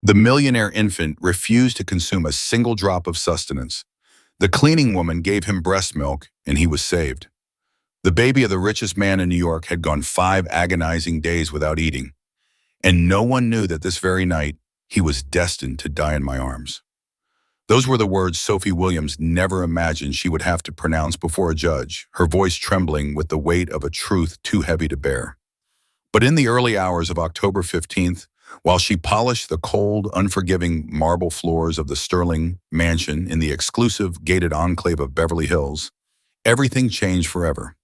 The millionaire infant refused to consume a single drop of sustenance. The cleaning woman gave him breast milk, and he was saved. The baby of the richest man in New York had gone 5 agonizing days without eating, and no one knew that this very night he was destined to die in my arms. Those were the words Sophie Williams never imagined she would have to pronounce before a judge, her voice trembling with the weight of a truth too heavy to bear. But in the early hours of October 15th, while she polished the cold, unforgiving marble floors of the Sterling mansion in the exclusive gated enclave of Beverly Hills, everything changed forever.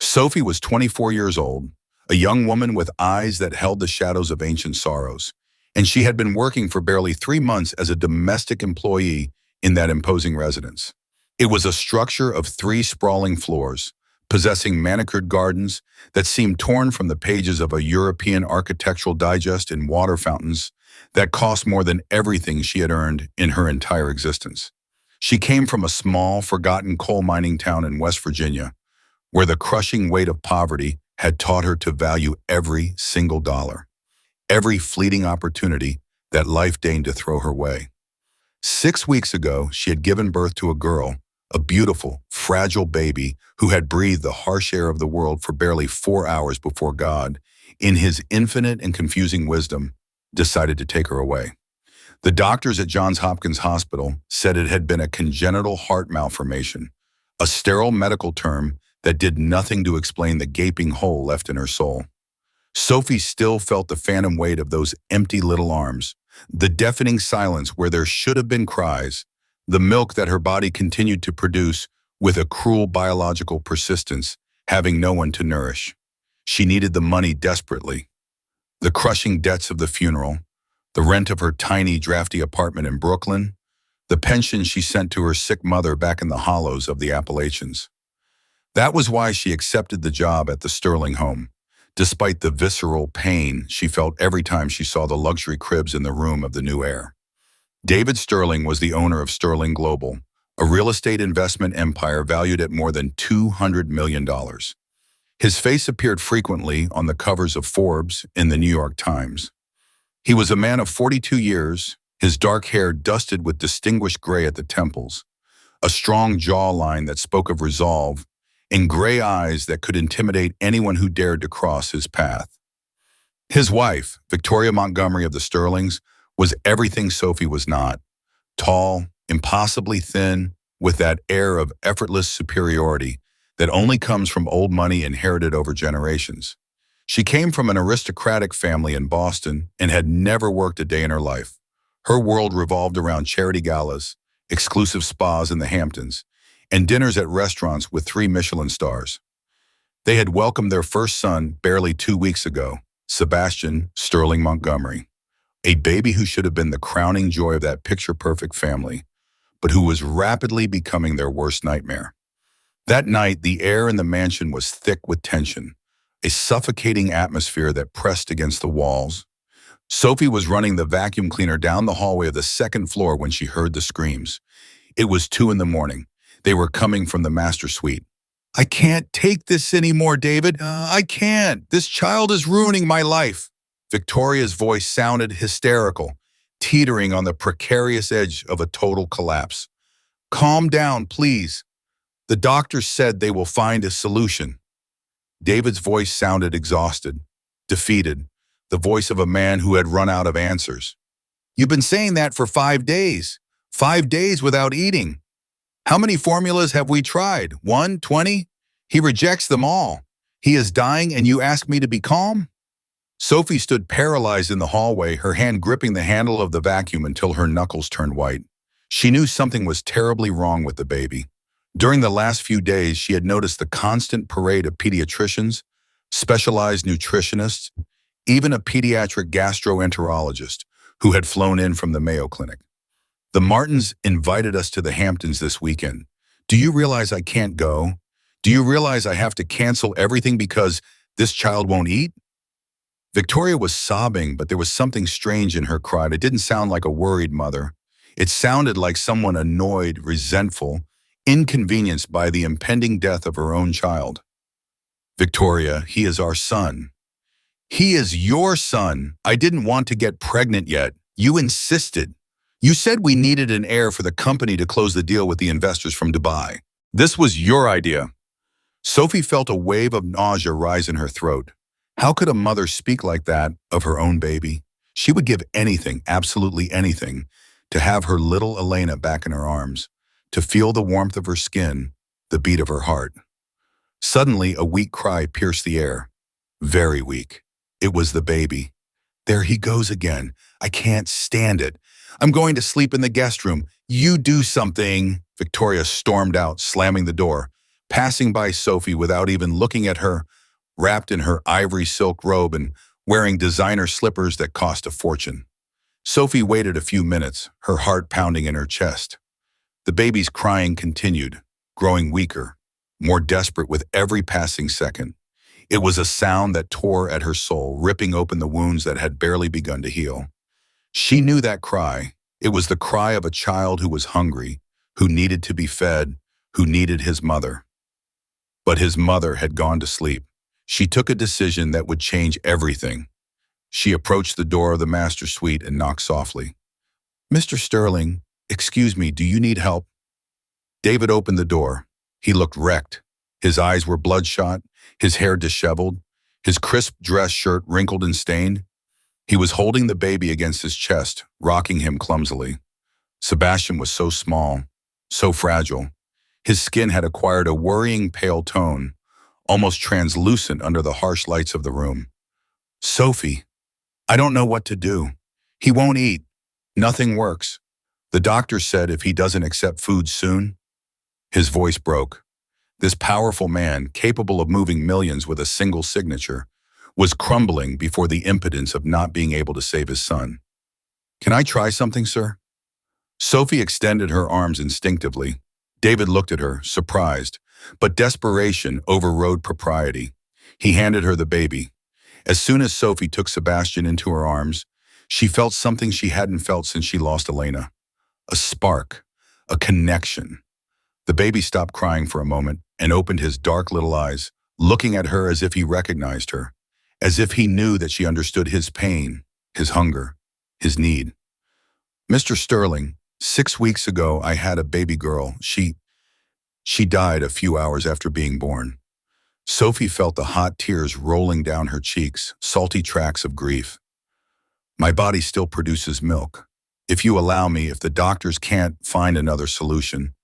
Sophie was 24 years old, a young woman with eyes that held the shadows of ancient sorrows, and she had been working for barely 3 months as a domestic employee in that imposing residence. It was a structure of 3 sprawling floors, possessing manicured gardens that seemed torn from the pages of a European architectural digest and water fountains that cost more than everything she had earned in her entire existence. She came from a small, forgotten coal mining town in West Virginia, where the crushing weight of poverty had taught her to value every single dollar, every fleeting opportunity that life deigned to throw her way. 6 weeks ago, she had given birth to a girl, a beautiful, fragile baby who had breathed the harsh air of the world for barely 4 hours before God, in his infinite and confusing wisdom, decided to take her away. The doctors at Johns Hopkins Hospital said it had been a congenital heart malformation, a sterile medical term that did nothing to explain the gaping hole left in her soul. Sophie still felt the phantom weight of those empty little arms, the deafening silence where there should have been cries, the milk that her body continued to produce with a cruel biological persistence, having no one to nourish. She needed the money desperately. The crushing debts of the funeral, the rent of her tiny, drafty apartment in Brooklyn, the pension she sent to her sick mother back in the hollows of the Appalachians. That was why she accepted the job at the Sterling home, despite the visceral pain she felt every time she saw the luxury cribs in the room of the new heir. David Sterling was the owner of Sterling Global, a real estate investment empire valued at more than $200 million. His face appeared frequently on the covers of Forbes and the New York Times. He was a man of 42 years, his dark hair dusted with distinguished gray at the temples, a strong jawline that spoke of resolve, and gray eyes that could intimidate anyone who dared to cross his path. His wife, Victoria Montgomery of the Sterlings, was everything Sophie was not: tall, impossibly thin, with that air of effortless superiority that only comes from old money inherited over generations. She came from an aristocratic family in Boston and had never worked a day in her life. Her world revolved around charity galas, exclusive spas in the Hamptons, and dinners at restaurants with 3 Michelin stars. They had welcomed their first son barely 2 weeks ago, Sebastian Sterling Montgomery, a baby who should have been the crowning joy of that picture-perfect family, but who was rapidly becoming their worst nightmare. That night, the air in the mansion was thick with tension, a suffocating atmosphere that pressed against the walls. Sophie was running the vacuum cleaner down the hallway of the 2nd floor when she heard the screams. It was 2 a.m. They were coming from the master suite. "I can't take this anymore, David. I can't. This child is ruining my life." Victoria's voice sounded hysterical, teetering on the precarious edge of a total collapse. "Calm down, please. The doctors said they will find a solution." David's voice sounded exhausted, defeated, the voice of a man who had run out of answers. "You've been saying that for 5 days. 5 days without eating. How many formulas have we tried? 1, 20? He rejects them all. He is dying and you ask me to be calm?" Sophie stood paralyzed in the hallway, her hand gripping the handle of the vacuum until her knuckles turned white. She knew something was terribly wrong with the baby. During the last few days, she had noticed the constant parade of pediatricians, specialized nutritionists, even a pediatric gastroenterologist who had flown in from the Mayo Clinic. "The Martins invited us to the Hamptons this weekend. Do you realize I can't go? Do you realize I have to cancel everything because this child won't eat?" Victoria was sobbing, but there was something strange in her cry. It didn't sound like a worried mother. It sounded like someone annoyed, resentful, inconvenienced by the impending death of her own child. "Victoria, he is our son." "He is your son. I didn't want to get pregnant yet. You insisted. You said we needed an heir for the company to close the deal with the investors from Dubai. This was your idea. Sophie felt a wave of nausea rise in her throat. How could a mother speak like that of her own baby? She would give anything, absolutely anything, to have her little Elena back in her arms, to feel the warmth of her skin, the beat of her heart. Suddenly, a weak cry pierced the air. Very weak. It was the baby. There he goes again. I can't stand it. I'm going to sleep in the guest room. You do something. Victoria stormed out, slamming the door, passing by Sophie without even looking at her, wrapped in her ivory silk robe and wearing designer slippers that cost a fortune. Sophie waited a few minutes, her heart pounding in her chest. The baby's crying continued, growing weaker, more desperate with every passing second. It was a sound that tore at her soul, ripping open the wounds that had barely begun to heal. She knew that cry. It was the cry of a child who was hungry, who needed to be fed, who needed his mother. But his mother had gone to sleep. She took a decision that would change everything. She approached the door of the master suite and knocked softly. Mr. Sterling, excuse me, do you need help? David opened the door. He looked wrecked. His eyes were bloodshot, his hair disheveled, his crisp dress shirt wrinkled and stained. He was holding the baby against his chest, rocking him clumsily. Sebastian was so small, so fragile. His skin had acquired a worrying pale tone, almost translucent under the harsh lights of the room. Sophie, I don't know what to do. He won't eat. Nothing works. The doctor said if he doesn't accept food soon. His voice broke. This powerful man, capable of moving millions with a single signature, was crumbling before the impotence of not being able to save his son. Can I try something, sir? Sophie extended her arms instinctively. David looked at her, surprised, but desperation overrode propriety. He handed her the baby. As soon as Sophie took Sebastian into her arms, she felt something she hadn't felt since she lost Elena. A spark, a connection. The baby stopped crying for a moment and opened his dark little eyes, looking at her as if he recognized her, as if he knew that she understood his pain, his hunger, his need. Mr. Sterling, 6 weeks ago I had a baby girl. She died a few hours after being born. Sophie felt the hot tears rolling down her cheeks, salty tracks of grief. My body still produces milk. If you allow me, if the doctors can't find another solution,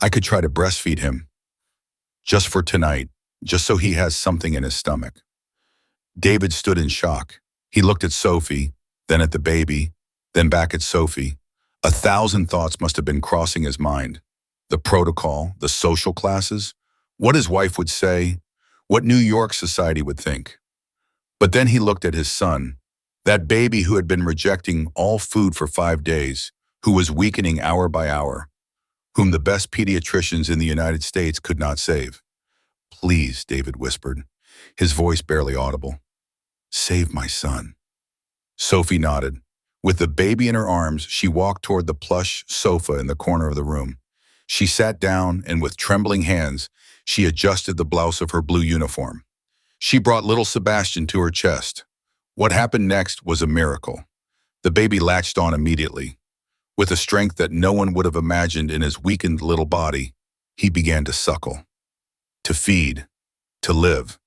I could try to breastfeed him. Just for tonight, just so he has something in his stomach. David stood in shock. He looked at Sophie, then at the baby, then back at Sophie. 1,000 thoughts must have been crossing his mind. The protocol, the social classes, what his wife would say, what New York society would think. But then he looked at his son, that baby who had been rejecting all food for 5 days, who was weakening hour by hour, whom the best pediatricians in the United States could not save. Please, David whispered, his voice barely audible. Save my son. Sophie nodded. With the baby in her arms, she walked toward the plush sofa in the corner of the room. She sat down and with trembling hands, she adjusted the blouse of her blue uniform. She brought little Sebastian to her chest. What happened next was a miracle. The baby latched on immediately. With a strength that no one would have imagined in his weakened little body, he began to suckle, to feed, to live.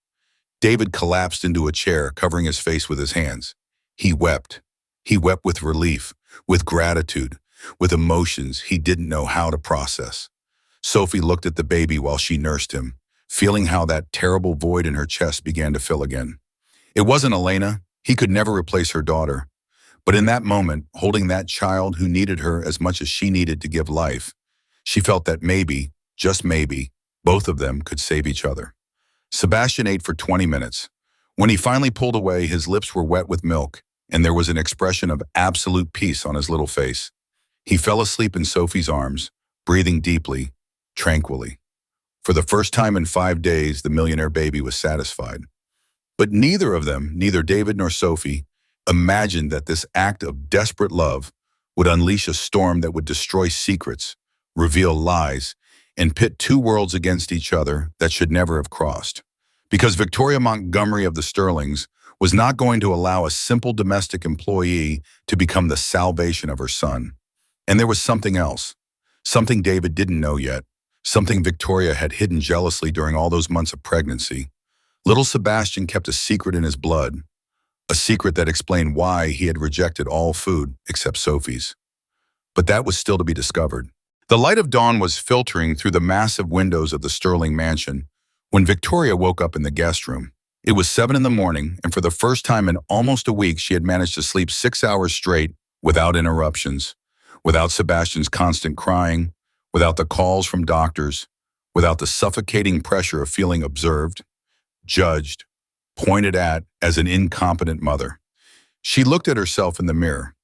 David collapsed into a chair, covering his face with his hands. He wept. He wept with relief, with gratitude, with emotions he didn't know how to process. Sophie looked at the baby while she nursed him, feeling how that terrible void in her chest began to fill again. It wasn't Elena. He could never replace her daughter. But in that moment, holding that child who needed her as much as she needed to give life, she felt that maybe, just maybe, both of them could save each other. Sebastian ate for 20 minutes. When he finally pulled away, his lips were wet with milk, and there was an expression of absolute peace on his little face. He fell asleep in Sophie's arms, breathing deeply, tranquilly. For the first time in 5 days, the millionaire baby was satisfied. But neither of them, neither David nor Sophie, imagined that this act of desperate love would unleash a storm that would destroy secrets, reveal lies, and pit two worlds against each other that should never have crossed. Because Victoria Montgomery of the Sterlings was not going to allow a simple domestic employee to become the salvation of her son. And there was something else, something David didn't know yet, something Victoria had hidden jealously during all those months of pregnancy. Little Sebastian kept a secret in his blood, a secret that explained why he had rejected all food except Sophie's. But that was still to be discovered. The light of dawn was filtering through the massive windows of the Sterling mansion when Victoria woke up in the guest room. It was 7 in the morning, and for the first time in almost a week, she had managed to sleep 6 hours straight without interruptions, without Sebastian's constant crying, without the calls from doctors, without the suffocating pressure of feeling observed, judged, pointed at as an incompetent mother. She looked at herself in the mirror.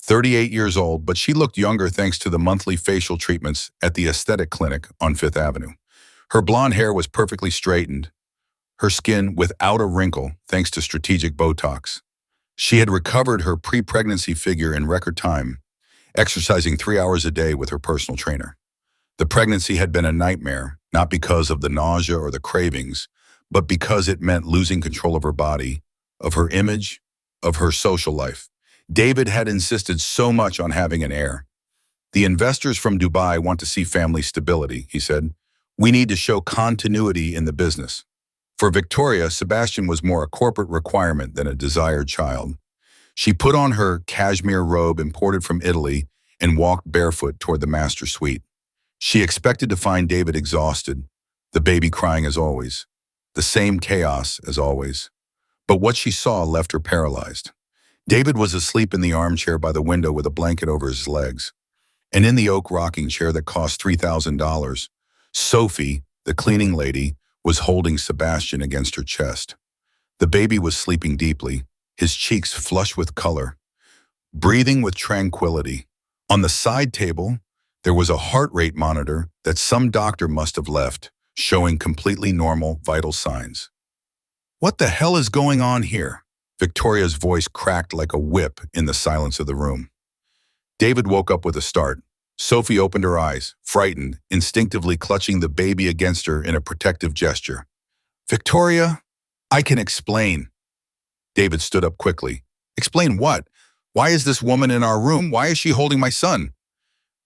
38 years old, but she looked younger thanks to the monthly facial treatments at the aesthetic clinic on Fifth Avenue. Her blonde hair was perfectly straightened, her skin without a wrinkle thanks to strategic Botox. She had recovered her pre-pregnancy figure in record time, exercising 3 hours a day with her personal trainer. The pregnancy had been a nightmare, not because of the nausea or the cravings, but because it meant losing control of her body, of her image, of her social life. David had insisted so much on having an heir. The investors from Dubai want to see family stability, he said. We need to show continuity in the business. For Victoria, Sebastian was more a corporate requirement than a desired child. She put on her cashmere robe imported from Italy and walked barefoot toward the master suite. She expected to find David exhausted, the baby crying as always, the same chaos as always. But what she saw left her paralyzed. David was asleep in the armchair by the window with a blanket over his legs. And in the oak rocking chair that cost $3,000, Sophie, the cleaning lady, was holding Sebastian against her chest. The baby was sleeping deeply, his cheeks flush with color, breathing with tranquility. On the side table, there was a heart rate monitor that some doctor must have left, showing completely normal vital signs. What the hell is going on here? Victoria's voice cracked like a whip in the silence of the room. David woke up with a start. Sophie opened her eyes, frightened, instinctively clutching the baby against her in a protective gesture. Victoria, I can explain. David stood up quickly. Explain what? Why is this woman in our room? Why is she holding my son?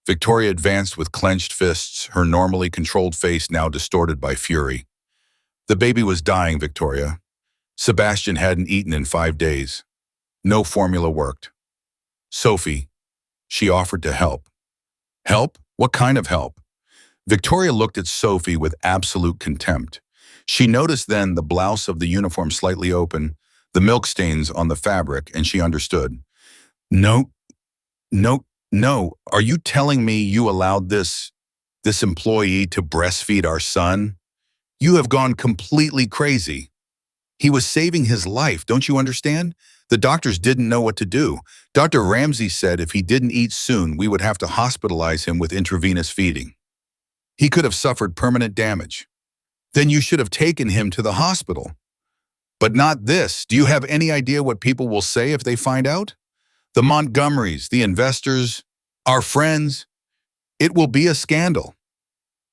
Victoria advanced with clenched fists, her normally controlled face now distorted by fury. The baby was dying, Victoria. Sebastian hadn't eaten in 5 days. No formula worked. Sophie, she offered to help. Help? What kind of help? Victoria looked at Sophie with absolute contempt. She noticed then the blouse of the uniform slightly open, the milk stains on the fabric, and she understood. No. Are you telling me you allowed this employee to breastfeed our son? You have gone completely crazy. He was saving his life, don't you understand? The doctors didn't know what to do. Dr. Ramsey said if he didn't eat soon, we would have to hospitalize him with intravenous feeding. He could have suffered permanent damage. Then you should have taken him to the hospital. But not this. Do you have any idea what people will say if they find out? The Montgomerys, the investors, our friends. It will be a scandal.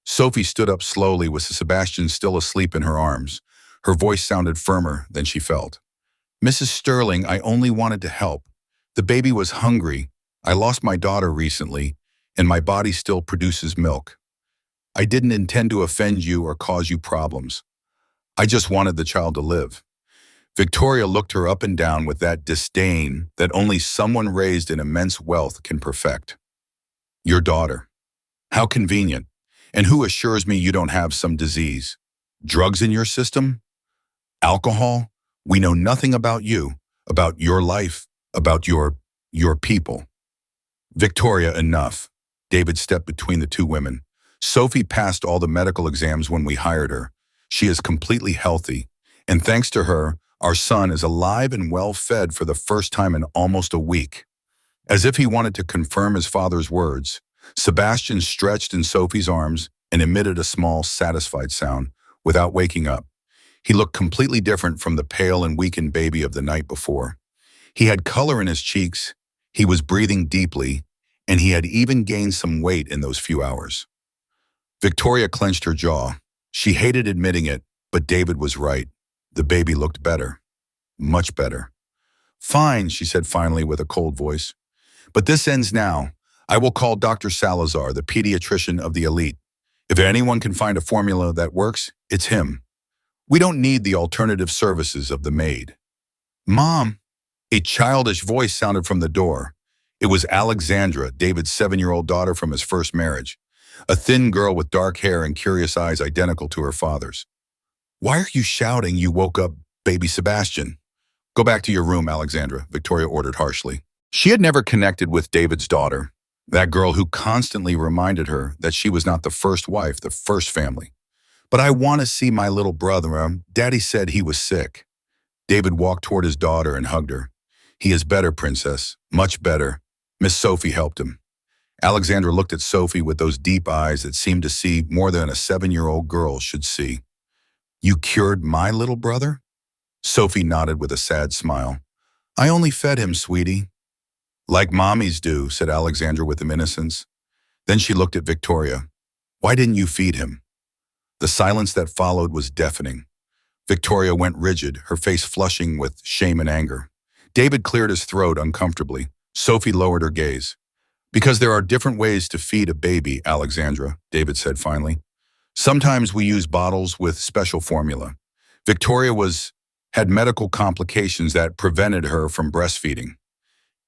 Sophie stood up slowly with Sebastian still asleep in her arms. Her voice sounded firmer than she felt. Mrs. Sterling, I only wanted to help. The baby was hungry. I lost my daughter recently, and my body still produces milk. I didn't intend to offend you or cause you problems. I just wanted the child to live. Victoria looked her up and down with that disdain that only someone raised in immense wealth can perfect. Your daughter. How convenient. And who assures me you don't have some disease? Drugs in your system? Alcohol? We know nothing about you, about your life, about your people. Victoria, enough. David stepped between the two women. Sophie passed all the medical exams when we hired her. She is completely healthy, and thanks to her, our son is alive and well-fed for the first time in almost a week. As if he wanted to confirm his father's words, Sebastian stretched in Sophie's arms and emitted a small, satisfied sound without waking up. He looked completely different from the pale and weakened baby of the night before. He had color in his cheeks, he was breathing deeply, and he had even gained some weight in those few hours. Victoria clenched her jaw. She hated admitting it, but David was right. The baby looked better. Much better. Fine, she said finally with a cold voice. But this ends now. I will call Dr. Salazar, the pediatrician of the elite. If anyone can find a formula that works, it's him. We don't need the alternative services of the maid. Mom! A childish voice sounded from the door. It was Alexandra, David's 7-year-old daughter from his first marriage, a thin girl with dark hair and curious eyes identical to her father's. Why are you shouting? You woke up baby Sebastian. Go back to your room, Alexandra, Victoria ordered harshly. She had never connected with David's daughter, that girl who constantly reminded her that she was not the first wife, the first family. But I want to see my little brother. Daddy said he was sick. David walked toward his daughter and hugged her. He is better, princess, much better. Miss Sophie helped him. Alexandra looked at Sophie with those deep eyes that seemed to see more than a 7-year-old girl should see. You cured my little brother? Sophie nodded with a sad smile. I only fed him, sweetie. Like mommies do, said Alexandra with innocence. Then she looked at Victoria. Why didn't you feed him? The silence that followed was deafening. Victoria went rigid, her face flushing with shame and anger. David cleared his throat uncomfortably. Sophie lowered her gaze. Because there are different ways to feed a baby, Alexandra, David said finally. Sometimes we use bottles with special formula. Victoria had medical complications that prevented her from breastfeeding.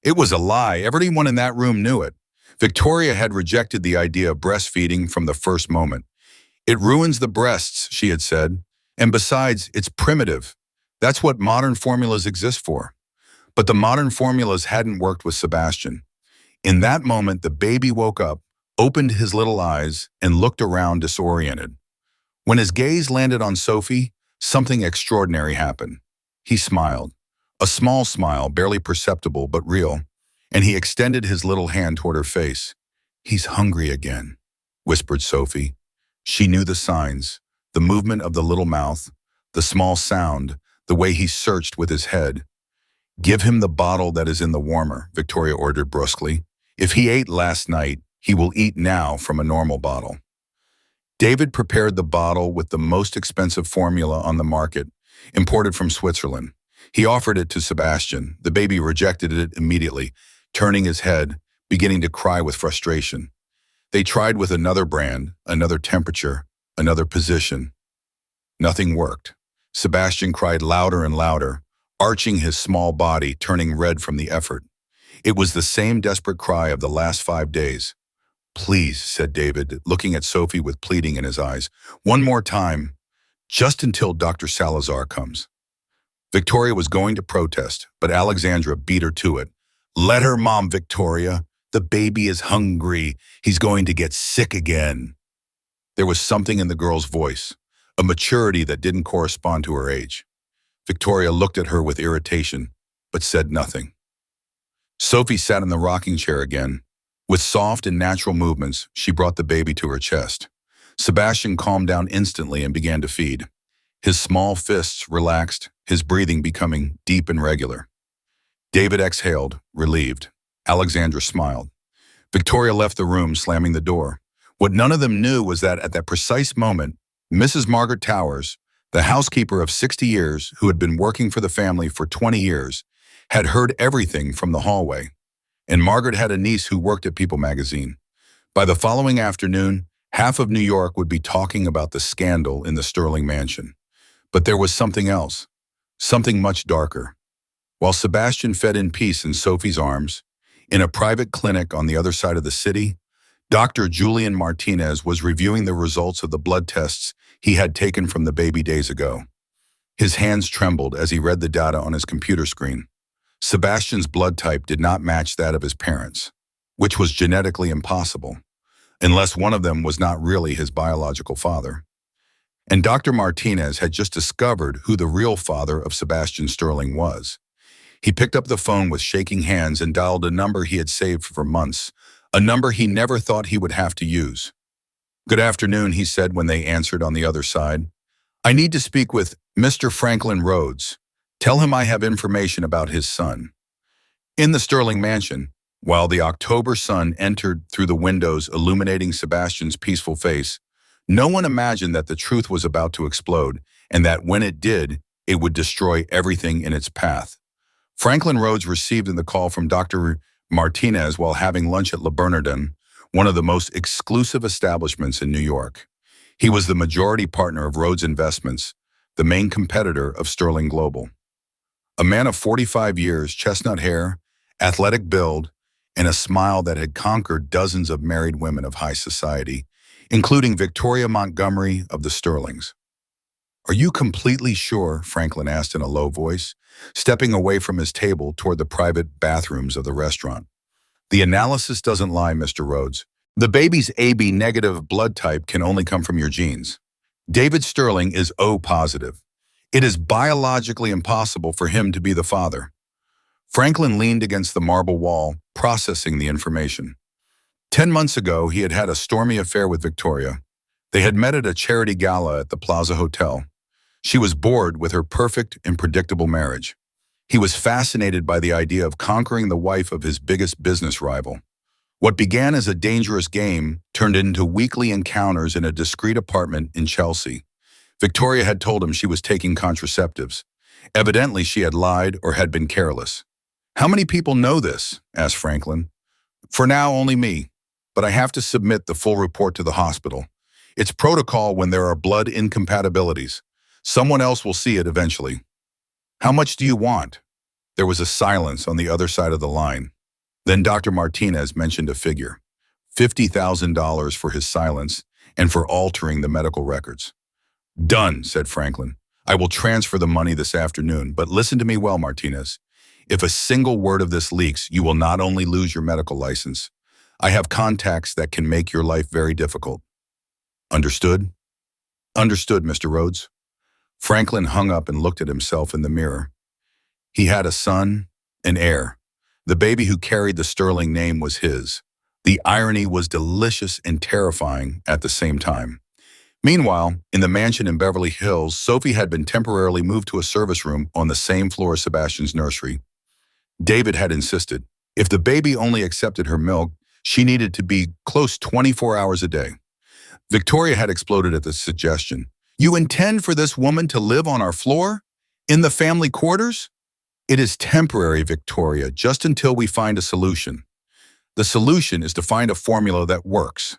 It was a lie. Everyone in that room knew it. Victoria had rejected the idea of breastfeeding from the first moment. It ruins the breasts, she had said. And besides, it's primitive. That's what modern formulas exist for. But the modern formulas hadn't worked with Sebastian. In that moment, the baby woke up, opened his little eyes, and looked around disoriented. When his gaze landed on Sophie, something extraordinary happened. He smiled. A small smile, barely perceptible but real, and he extended his little hand toward her face. He's hungry again, whispered Sophie. She knew the signs, the movement of the little mouth, the small sound, the way he searched with his head. Give him the bottle that is in the warmer, Victoria ordered brusquely. If he ate last night, he will eat now from a normal bottle. David prepared the bottle with the most expensive formula on the market, imported from Switzerland. He offered it to Sebastian. The baby rejected it immediately, turning his head, beginning to cry with frustration. They tried with another brand, another temperature, another position. Nothing worked. Sebastian cried louder and louder, arching his small body, turning red from the effort. It was the same desperate cry of the last 5 days. Please, said David, looking at Sophie with pleading in his eyes. One more time, just until Dr. Salazar comes. Victoria was going to protest, but Alexandra beat her to it. Let her, Mom, Victoria. The baby is hungry. He's going to get sick again. There was something in the girl's voice, a maturity that didn't correspond to her age. Victoria looked at her with irritation, but said nothing. Sophie sat in the rocking chair again. With soft and natural movements, she brought the baby to her chest. Sebastian calmed down instantly and began to feed. His small fists relaxed, his breathing becoming deep and regular. David exhaled, relieved. Alexandra smiled. Victoria left the room, slamming the door. What none of them knew was that at that precise moment, Mrs. Margaret Towers, the housekeeper of 60 years who had been working for the family for 20 years, had heard everything from the hallway. And Margaret had a niece who worked at People magazine. By the following afternoon, half of New York would be talking about the scandal in the Sterling mansion. But there was something else, something much darker. While Sebastian fed in peace in Sophie's arms, in a private clinic on the other side of the city, Dr. Julian Martinez was reviewing the results of the blood tests he had taken from the baby days ago. His hands trembled as he read the data on his computer screen. Sebastian's blood type did not match that of his parents, which was genetically impossible, unless one of them was not really his biological father. And Dr. Martinez had just discovered who the real father of Sebastian Sterling was. He picked up the phone with shaking hands and dialed a number he had saved for months, a number he never thought he would have to use. Good afternoon, he said when they answered on the other side. I need to speak with Mr. Franklin Rhodes. Tell him I have information about his son. In the Sterling mansion, while the October sun entered through the windows illuminating Sebastian's peaceful face, no one imagined that the truth was about to explode, and that when it did, it would destroy everything in its path. Franklin Rhodes received the call from Dr. Martinez while having lunch at Le Bernardin, one of the most exclusive establishments in New York. He was the majority partner of Rhodes Investments, the main competitor of Sterling Global. A man of 45 years, chestnut hair, athletic build, and a smile that had conquered dozens of married women of high society, including Victoria Montgomery of the Sterlings. "Are you completely sure?" Franklin asked in a low voice, stepping away from his table toward the private bathrooms of the restaurant. "The analysis doesn't lie, Mr. Rhodes. The baby's AB negative blood type can only come from your genes. David Sterling is O positive. It is biologically impossible for him to be the father." Franklin leaned against the marble wall, processing the information. 10 months ago, he had had a stormy affair with Victoria. They had met at a charity gala at the Plaza Hotel. She was bored with her perfect and predictable marriage. He was fascinated by the idea of conquering the wife of his biggest business rival. What began as a dangerous game turned into weekly encounters in a discreet apartment in Chelsea. Victoria had told him she was taking contraceptives. Evidently, she had lied or had been careless. "How many people know this?" asked Franklin. "For now, only me, but I have to submit the full report to the hospital. It's protocol when there are blood incompatibilities. Someone else will see it eventually." "How much do you want?" There was a silence on the other side of the line. Then Dr. Martinez mentioned a figure, $50,000 for his silence and for altering the medical records. "Done," said Franklin. "I will transfer the money this afternoon, but listen to me well, Martinez. If a single word of this leaks, you will not only lose your medical license. I have contacts that can make your life very difficult." "Understood?" "Understood, Mr. Rhodes." Franklin hung up and looked at himself in the mirror. He had a son, an heir. The baby who carried the Sterling name was his. The irony was delicious and terrifying at the same time. Meanwhile, in the mansion in Beverly Hills, Sophie had been temporarily moved to a service room on the same floor as Sebastian's nursery. David had insisted, if the baby only accepted her milk, she needed to be close 24 hours a day. Victoria had exploded at the suggestion. "You intend for this woman to live on our floor? In the family quarters?" "It is temporary, Victoria, just until we find a solution. The solution is to find a formula that works.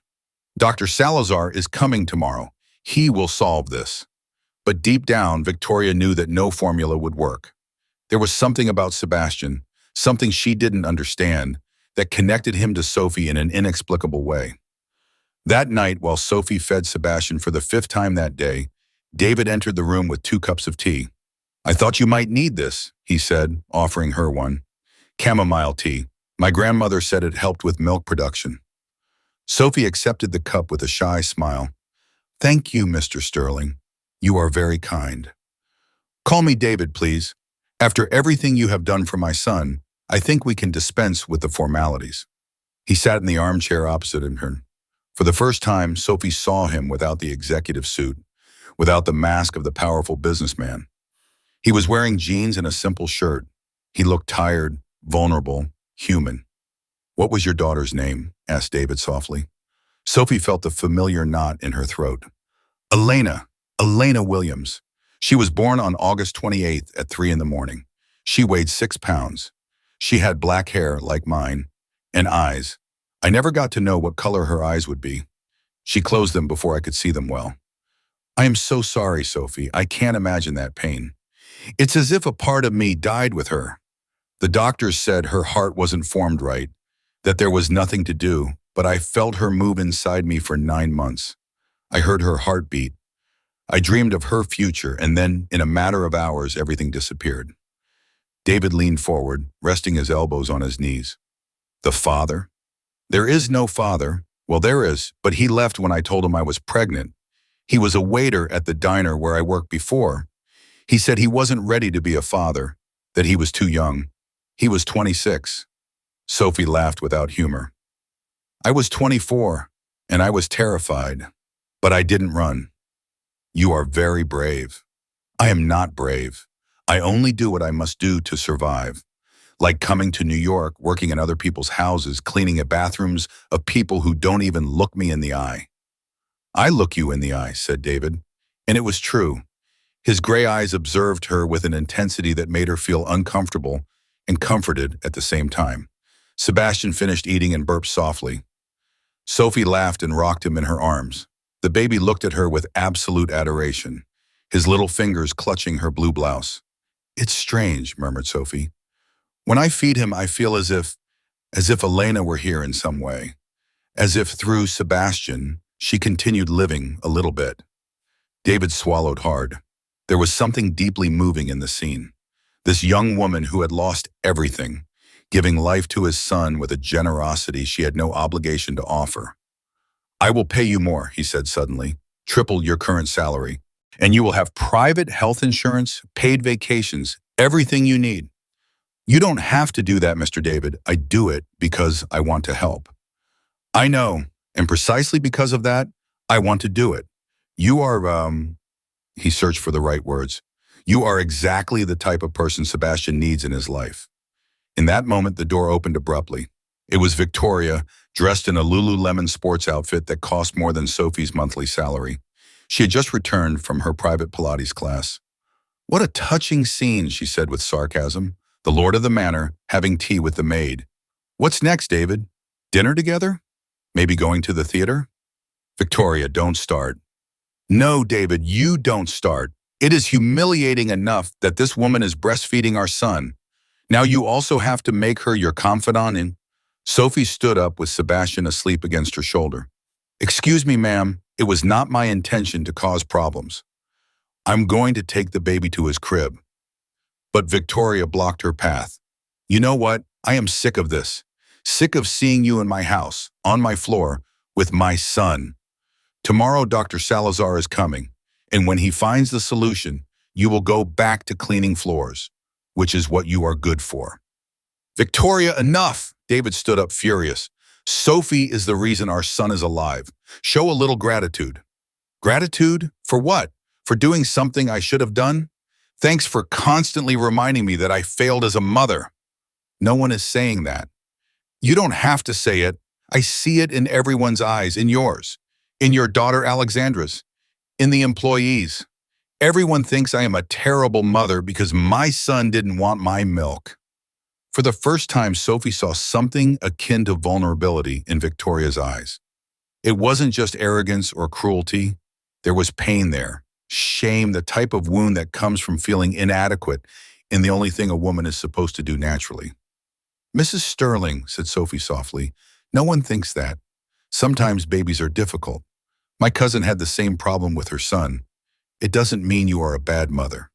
Dr. Salazar is coming tomorrow. He will solve this." But deep down, Victoria knew that no formula would work. There was something about Sebastian, something she didn't understand, that connected him to Sophie in an inexplicable way. That night, while Sophie fed Sebastian for the 5th time that day, David entered the room with 2 cups of tea. "I thought you might need this," he said, offering her one. "Chamomile tea. My grandmother said it helped with milk production." Sophie accepted the cup with a shy smile. "Thank you, Mr. Sterling. You are very kind." "Call me David, please. After everything you have done for my son, I think we can dispense with the formalities." He sat in the armchair opposite her. For the first time, Sophie saw him without the executive suit, without the mask of the powerful businessman. He was wearing jeans and a simple shirt. He looked tired, vulnerable, human. "What was your daughter's name?" asked David softly. Sophie felt the familiar knot in her throat. Elena Williams. She was born on August 28th at 3 in the morning. She weighed 6 pounds. She had black hair like mine, and eyes. I never got to know what color her eyes would be. She closed them before I could see them well. "I am so sorry, Sophie. I can't imagine that pain. It's as if a part of me died with her. The doctors said her heart wasn't formed right, that there was nothing to do, but I felt her move inside me for 9 months. I heard her heartbeat. I dreamed of her future, and then, in a matter of hours, everything disappeared." David leaned forward, resting his elbows on his knees. "The father? There is no father. Well, there is, but he left when I told him I was pregnant. He was a waiter at the diner where I worked before. He said he wasn't ready to be a father, that he was too young. He was 26. Sophie laughed without humor. "I was 24, and I was terrified, but I didn't run." "You are very brave." "I am not brave. I only do what I must do to survive. Like coming to New York, working in other people's houses, cleaning at bathrooms of people who don't even look me in the eye." "I look you in the eye," said David. And it was true. His gray eyes observed her with an intensity that made her feel uncomfortable and comforted at the same time. Sebastian finished eating and burped softly. Sophie laughed and rocked him in her arms. The baby looked at her with absolute adoration, his little fingers clutching her blue blouse. "It's strange," murmured Sophie. "When I feed him, I feel as if Elena were here in some way. As if through Sebastian, she continued living a little bit." David swallowed hard. There was something deeply moving in the scene. This young woman who had lost everything, giving life to his son with a generosity she had no obligation to offer. "I will pay you more," he said suddenly, "triple your current salary, and you will have private health insurance, paid vacations, everything you need." "You don't have to do that, Mr. David. I do it because I want to help." "I know, and precisely because of that, I want to do it. You are, he searched for the right words. "You are exactly the type of person Sebastian needs in his life." In that moment, the door opened abruptly. It was Victoria, dressed in a Lululemon sports outfit that cost more than Sophie's monthly salary. She had just returned from her private Pilates class. "What a touching scene," she said with sarcasm. "The lord of the manor, having tea with the maid. What's next, David? Dinner together? Maybe going to the theater?" "Victoria, don't start." "No, David, you don't start. It is humiliating enough that this woman is breastfeeding our son. Now you also have to make her your confidant in—" Sophie stood up with Sebastian asleep against her shoulder. "Excuse me, ma'am, it was not my intention to cause problems. I'm going to take the baby to his crib." But Victoria blocked her path. "You know what? I am sick of this. Sick of seeing you in my house, on my floor, with my son. Tomorrow Dr. Salazar is coming, and when he finds the solution, you will go back to cleaning floors, which is what you are good for." "Victoria, enough!" David stood up furious. "Sophie is the reason our son is alive. Show a little gratitude." "Gratitude? For what? For doing something I should have done? Thanks for constantly reminding me that I failed as a mother." "No one is saying that. You don't have to say it. I see it in everyone's eyes, in yours, in your daughter Alexandra's, in the employees. Everyone thinks I am a terrible mother because my son didn't want my milk." For the first time, Sophie saw something akin to vulnerability in Victoria's eyes. It wasn't just arrogance or cruelty. There was pain there, shame, the type of wound that comes from feeling inadequate in the only thing a woman is supposed to do naturally. "Mrs. Sterling," said Sophie softly, "no one thinks that. Sometimes babies are difficult. My cousin had the same problem with her son. It doesn't mean you are a bad mother."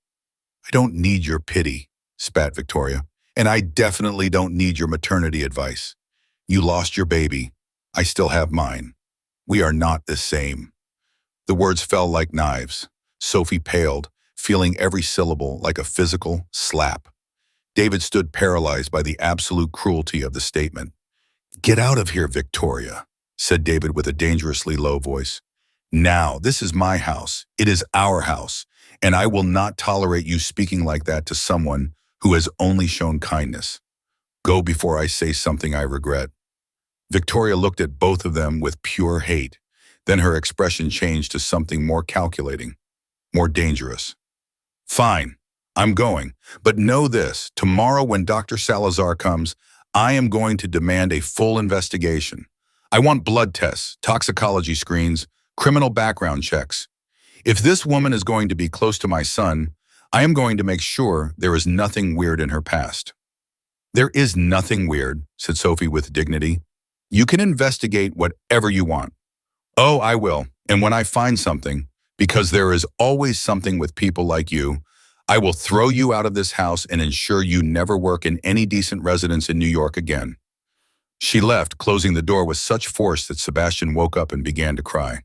"I don't need your pity," spat Victoria, "and I definitely don't need your maternity advice. You lost your baby. I still have mine. We are not the same." The words fell like knives. Sophie paled, feeling every syllable like a physical slap. David stood paralyzed by the absolute cruelty of the statement. "Get out of here, Victoria," said David with a dangerously low voice. "Now, this is my house. It is our house, and I will not tolerate you speaking like that to someone who has only shown kindness. Go before I say something I regret." Victoria looked at both of them with pure hate. Then her expression changed to something more calculating, more dangerous. "Fine, I'm going. But know this, tomorrow when Dr. Salazar comes, I am going to demand a full investigation. I want blood tests, toxicology screens, criminal background checks. If this woman is going to be close to my son, I am going to make sure there is nothing weird in her past." "There is nothing weird," said Sophie with dignity. "You can investigate whatever you want." "Oh, I will. And when I find something, because there is always something with people like you, I will throw you out of this house and ensure you never work in any decent residence in New York again." She left, closing the door with such force that Sebastian woke up and began to cry.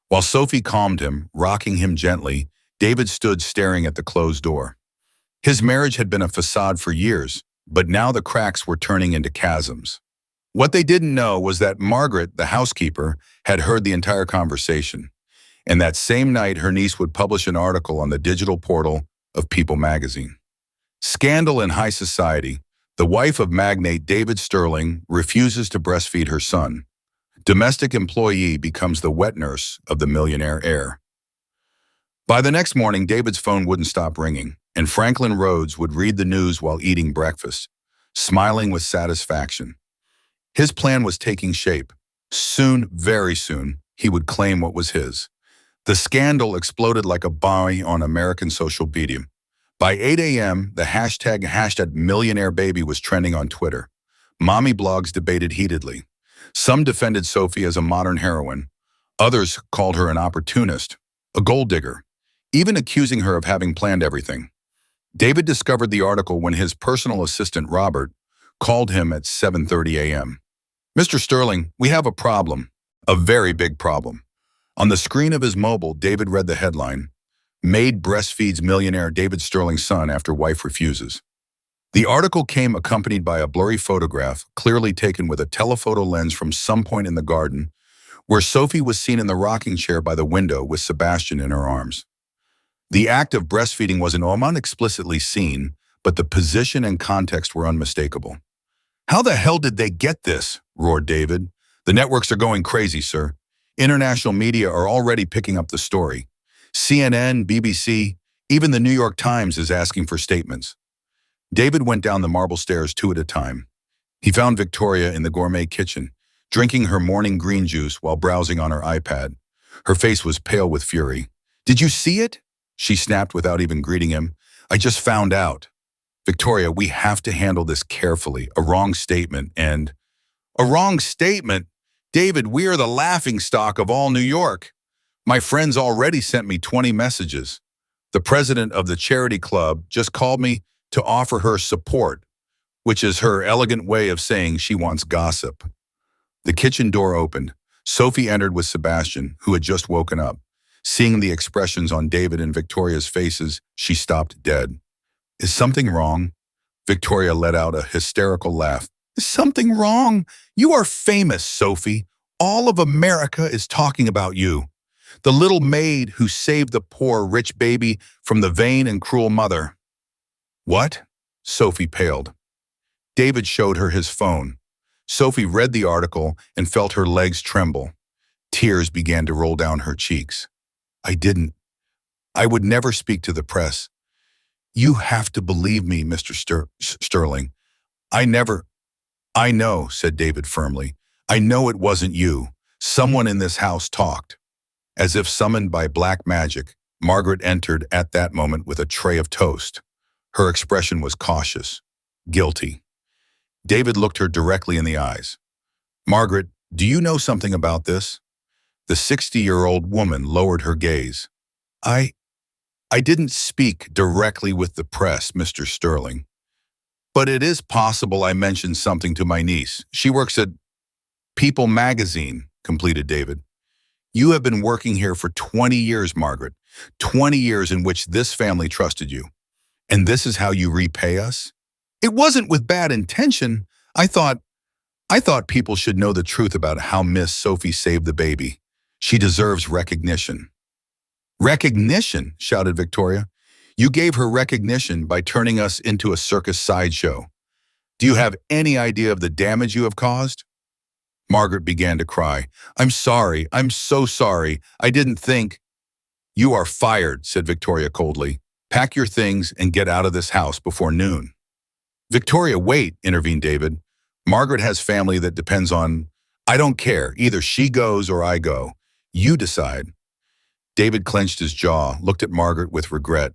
While Sophie calmed him, rocking him gently, David stood staring at the closed door. His marriage had been a facade for years, but now the cracks were turning into chasms. What they didn't know was that Margaret, the housekeeper, had heard the entire conversation, and that same night her niece would publish an article on the digital portal of People magazine. Scandal in high society. The wife of magnate David Sterling refuses to breastfeed her son. Domestic employee becomes the wet nurse of the millionaire heir. By the next morning, David's phone wouldn't stop ringing, and Franklin Rhodes would read the news while eating breakfast, smiling with satisfaction. His plan was taking shape. Soon, very soon, he would claim what was his. The scandal exploded like a bomb on American social media. By 8 a.m., the hashtag Millionaire Baby was trending on Twitter. Mommy blogs debated heatedly. Some defended Sophie as a modern heroine. Others called her an opportunist, a gold digger, even accusing her of having planned everything. David discovered the article when his personal assistant, Robert, called him at 7:30 a.m. "Mr. Sterling, we have a problem, a very big problem." On the screen of his mobile, David read the headline, "Maid breastfeeds millionaire David Sterling's son after wife refuses." The article came accompanied by a blurry photograph, clearly taken with a telephoto lens from some point in the garden, where Sophie was seen in the rocking chair by the window with Sebastian in her arms. The act of breastfeeding was explicitly seen, but the position and context were unmistakable. "How the hell did they get this?" roared David. "The networks are going crazy, sir. International media are already picking up the story. CNN, BBC, even the New York Times is asking for statements." David went down the marble stairs 2 at a time. He found Victoria in the gourmet kitchen, drinking her morning green juice while browsing on her iPad. Her face was pale with fury. "Did you see it?" she snapped without even greeting him. "I just found out." "Victoria, we have to handle this carefully. A wrong statement and—" "A wrong statement? David, we are the laughingstock of all New York. My friends already sent me 20 messages. The president of the charity club just called me to offer her support, which is her elegant way of saying she wants gossip." The kitchen door opened. Sophie entered with Sebastian, who had just woken up. Seeing the expressions on David and Victoria's faces, she stopped dead. "Is something wrong?" Victoria let out a hysterical laugh. "Is something wrong? You are famous, Sophie. All of America is talking about you. The little maid who saved the poor rich baby from the vain and cruel mother." "What?" Sophie paled. David showed her his phone. Sophie read the article and felt her legs tremble. Tears began to roll down her cheeks. I would never speak to the press. You have to believe me, Mr. Sterling. I know, said David firmly. I know it wasn't you. Someone in this house talked." As if summoned by black magic, Margaret entered at that moment with a tray of toast. Her expression was cautious, guilty. David looked her directly in the eyes. "Margaret, do you know something about this?" The 60-year-old woman lowered her gaze. I didn't speak directly with the press, Mr. Sterling. But it is possible I mentioned something to my niece. She works at People magazine, completed David. "You have been working here for 20 years, Margaret. 20 years in which this family trusted you. And this is how you repay us?" "It wasn't with bad intention. I thought people should know the truth about how Miss Sophie saved the baby. She deserves recognition." "Recognition?" shouted Victoria. "You gave her recognition by turning us into a circus sideshow. Do you have any idea of the damage you have caused?" Margaret began to cry. I'm so sorry. I didn't think." "You are fired," said Victoria coldly. "Pack your things and get out of this house before noon." "Victoria, wait," intervened David. "Margaret has family that depends on—" "I don't care. Either she goes or I go. You decide." David clenched his jaw, looked at Margaret with regret.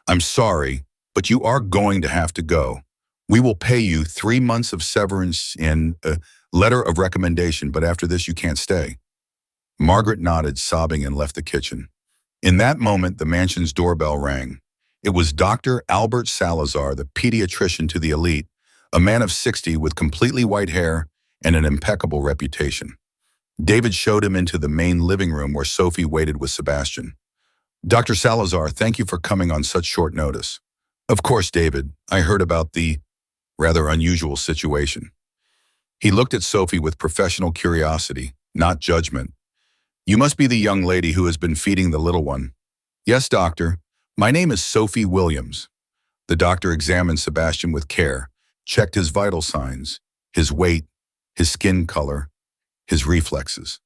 "I'm sorry, but you are going to have to go. We will pay you 3 months of severance and a letter of recommendation, but after this you can't stay." Margaret nodded, sobbing, and left the kitchen. In that moment, the mansion's doorbell rang. It was Dr. Albert Salazar, the pediatrician to the elite, a man of 60 with completely white hair and an impeccable reputation. David showed him into the main living room where Sophie waited with Sebastian. "Dr. Salazar, thank you for coming on such short notice." "Of course, David. I heard about the rather unusual situation." He looked at Sophie with professional curiosity, not judgment. "You must be the young lady who has been feeding the little one." "Yes, doctor. My name is Sophie Williams." The doctor examined Sebastian with care, checked his vital signs, his weight, his skin color, his reflexes.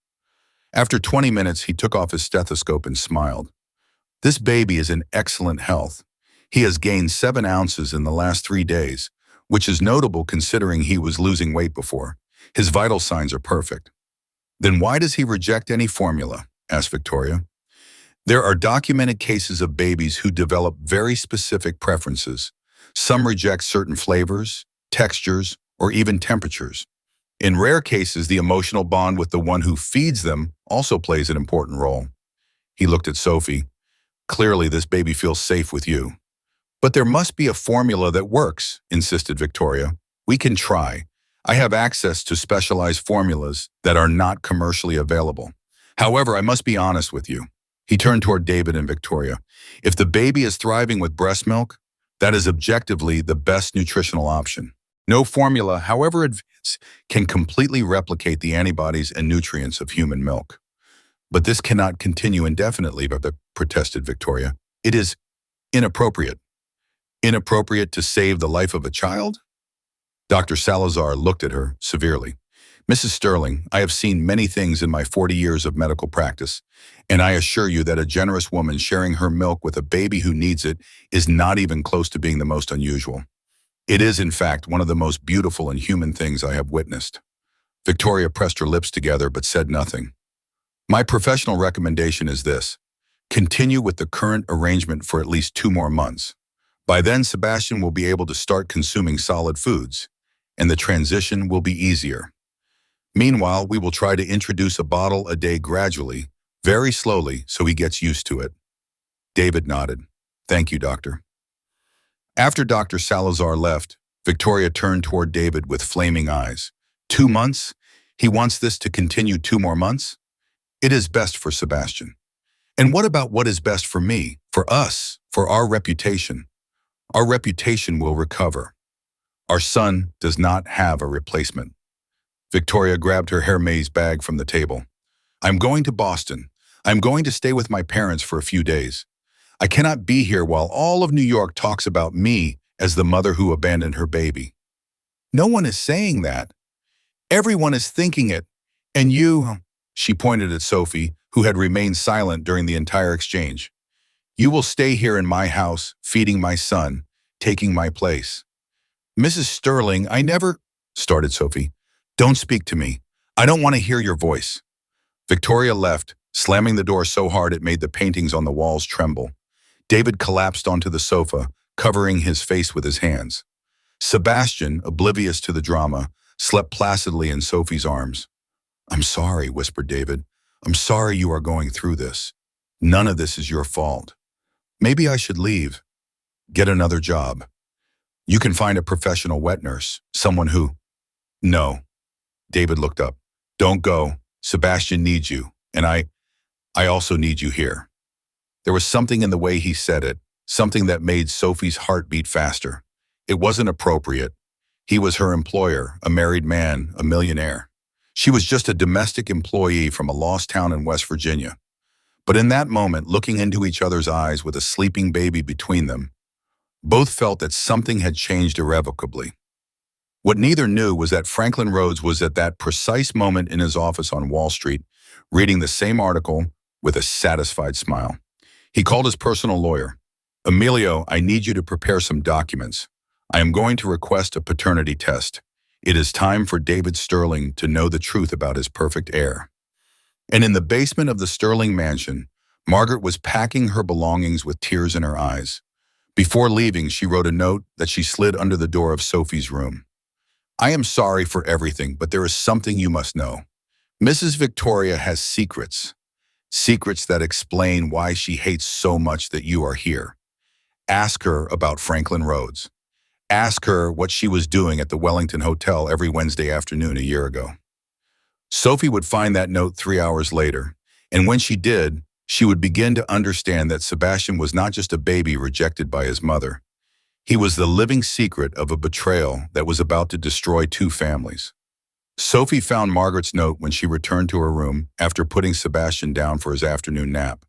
After 20 minutes, he took off his stethoscope and smiled. This baby is in excellent health. He has gained 7 ounces in the last 3 days, which is notable considering he was losing weight before. His vital signs are perfect. Then why does he reject any formula? Asked Victoria. There are documented cases of babies who develop very specific preferences. Some reject certain flavors, textures, or even temperatures. In rare cases, the emotional bond with the one who feeds them also plays an important role. He looked at Sophie. Clearly, this baby feels safe with you. But there must be a formula that works, insisted Victoria. We can try. I have access to specialized formulas that are not commercially available. However, I must be honest with you. He turned toward David and Victoria. If the baby is thriving with breast milk, that is objectively the best nutritional option. No formula, however advanced, can completely replicate the antibodies and nutrients of human milk. But this cannot continue indefinitely, protested Victoria. It is inappropriate. Inappropriate to save the life of a child? Dr. Salazar looked at her severely. Mrs. Sterling, I have seen many things in my 40 years of medical practice, and I assure you that a generous woman sharing her milk with a baby who needs it is not even close to being the most unusual. It is, in fact, one of the most beautiful and human things I have witnessed. Victoria pressed her lips together but said nothing. My professional recommendation is this. Continue with the current arrangement for at least 2 more months. By then, Sebastian will be able to start consuming solid foods, and the transition will be easier. Meanwhile, we will try to introduce a bottle a day gradually, very slowly, so he gets used to it. David nodded. Thank you, doctor. After Dr. Salazar left, Victoria turned toward David with flaming eyes. 2 months? He wants this to continue 2 more months? It is best for Sebastian. And what about what is best for me, for us, for our reputation? Our reputation will recover. Our son does not have a replacement. Victoria grabbed her Hermes bag from the table. I'm going to Boston. I'm going to stay with my parents for a few days. I cannot be here while all of New York talks about me as the mother who abandoned her baby. No one is saying that. Everyone is thinking it. And you, she pointed at Sophie, who had remained silent during the entire exchange. You will stay here in my house, feeding my son, taking my place. Mrs. Sterling, I never, started Sophie. Don't speak to me. I don't want to hear your voice. Victoria left, slamming the door so hard it made the paintings on the walls tremble. David collapsed onto the sofa, covering his face with his hands. Sebastian, oblivious to the drama, slept placidly in Sophie's arms. I'm sorry, whispered David. I'm sorry you are going through this. None of this is your fault. Maybe I should leave. Get another job. You can find a professional wet nurse, someone who... No. David looked up. Don't go. Sebastian needs you, and I also need you here. There was something in the way he said it, something that made Sophie's heart beat faster. It wasn't appropriate. He was her employer, a married man, a millionaire. She was just a domestic employee from a lost town in West Virginia. But in that moment, looking into each other's eyes with a sleeping baby between them, both felt that something had changed irrevocably. What neither knew was that Franklin Rhodes was at that precise moment in his office on Wall Street, reading the same article with a satisfied smile. He called his personal lawyer. Emilio, I need you to prepare some documents. I am going to request a paternity test. It is time for David Sterling to know the truth about his perfect heir. And in the basement of the Sterling mansion, Margaret was packing her belongings with tears in her eyes. Before leaving, she wrote a note that she slid under the door of Sophie's room. I am sorry for everything, but there is something you must know. Mrs. Victoria has secrets. Secrets that explain why she hates so much that you are here. Ask her about Franklin Rhodes. Ask her what she was doing at the Wellington Hotel every Wednesday afternoon a year ago. Sophie would find that note 3 hours later, and when she did, she would begin to understand that Sebastian was not just a baby rejected by his mother. He was the living secret of a betrayal that was about to destroy 2 families. Sophie found Margaret's note when she returned to her room after putting Sebastian down for his afternoon nap.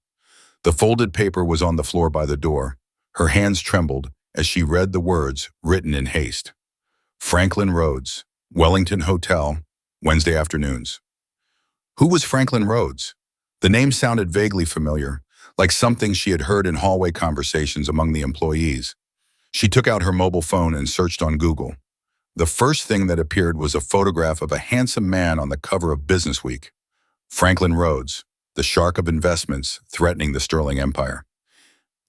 The folded paper was on the floor by the door. Her hands trembled as she read the words written in haste. Franklin Rhodes, Wellington Hotel, Wednesday afternoons. Who was Franklin Rhodes? The name sounded vaguely familiar, like something she had heard in hallway conversations among the employees. She took out her mobile phone and searched on Google. The first thing that appeared was a photograph of a handsome man on the cover of Business Week. Franklin Rhodes, the shark of investments threatening the Sterling Empire.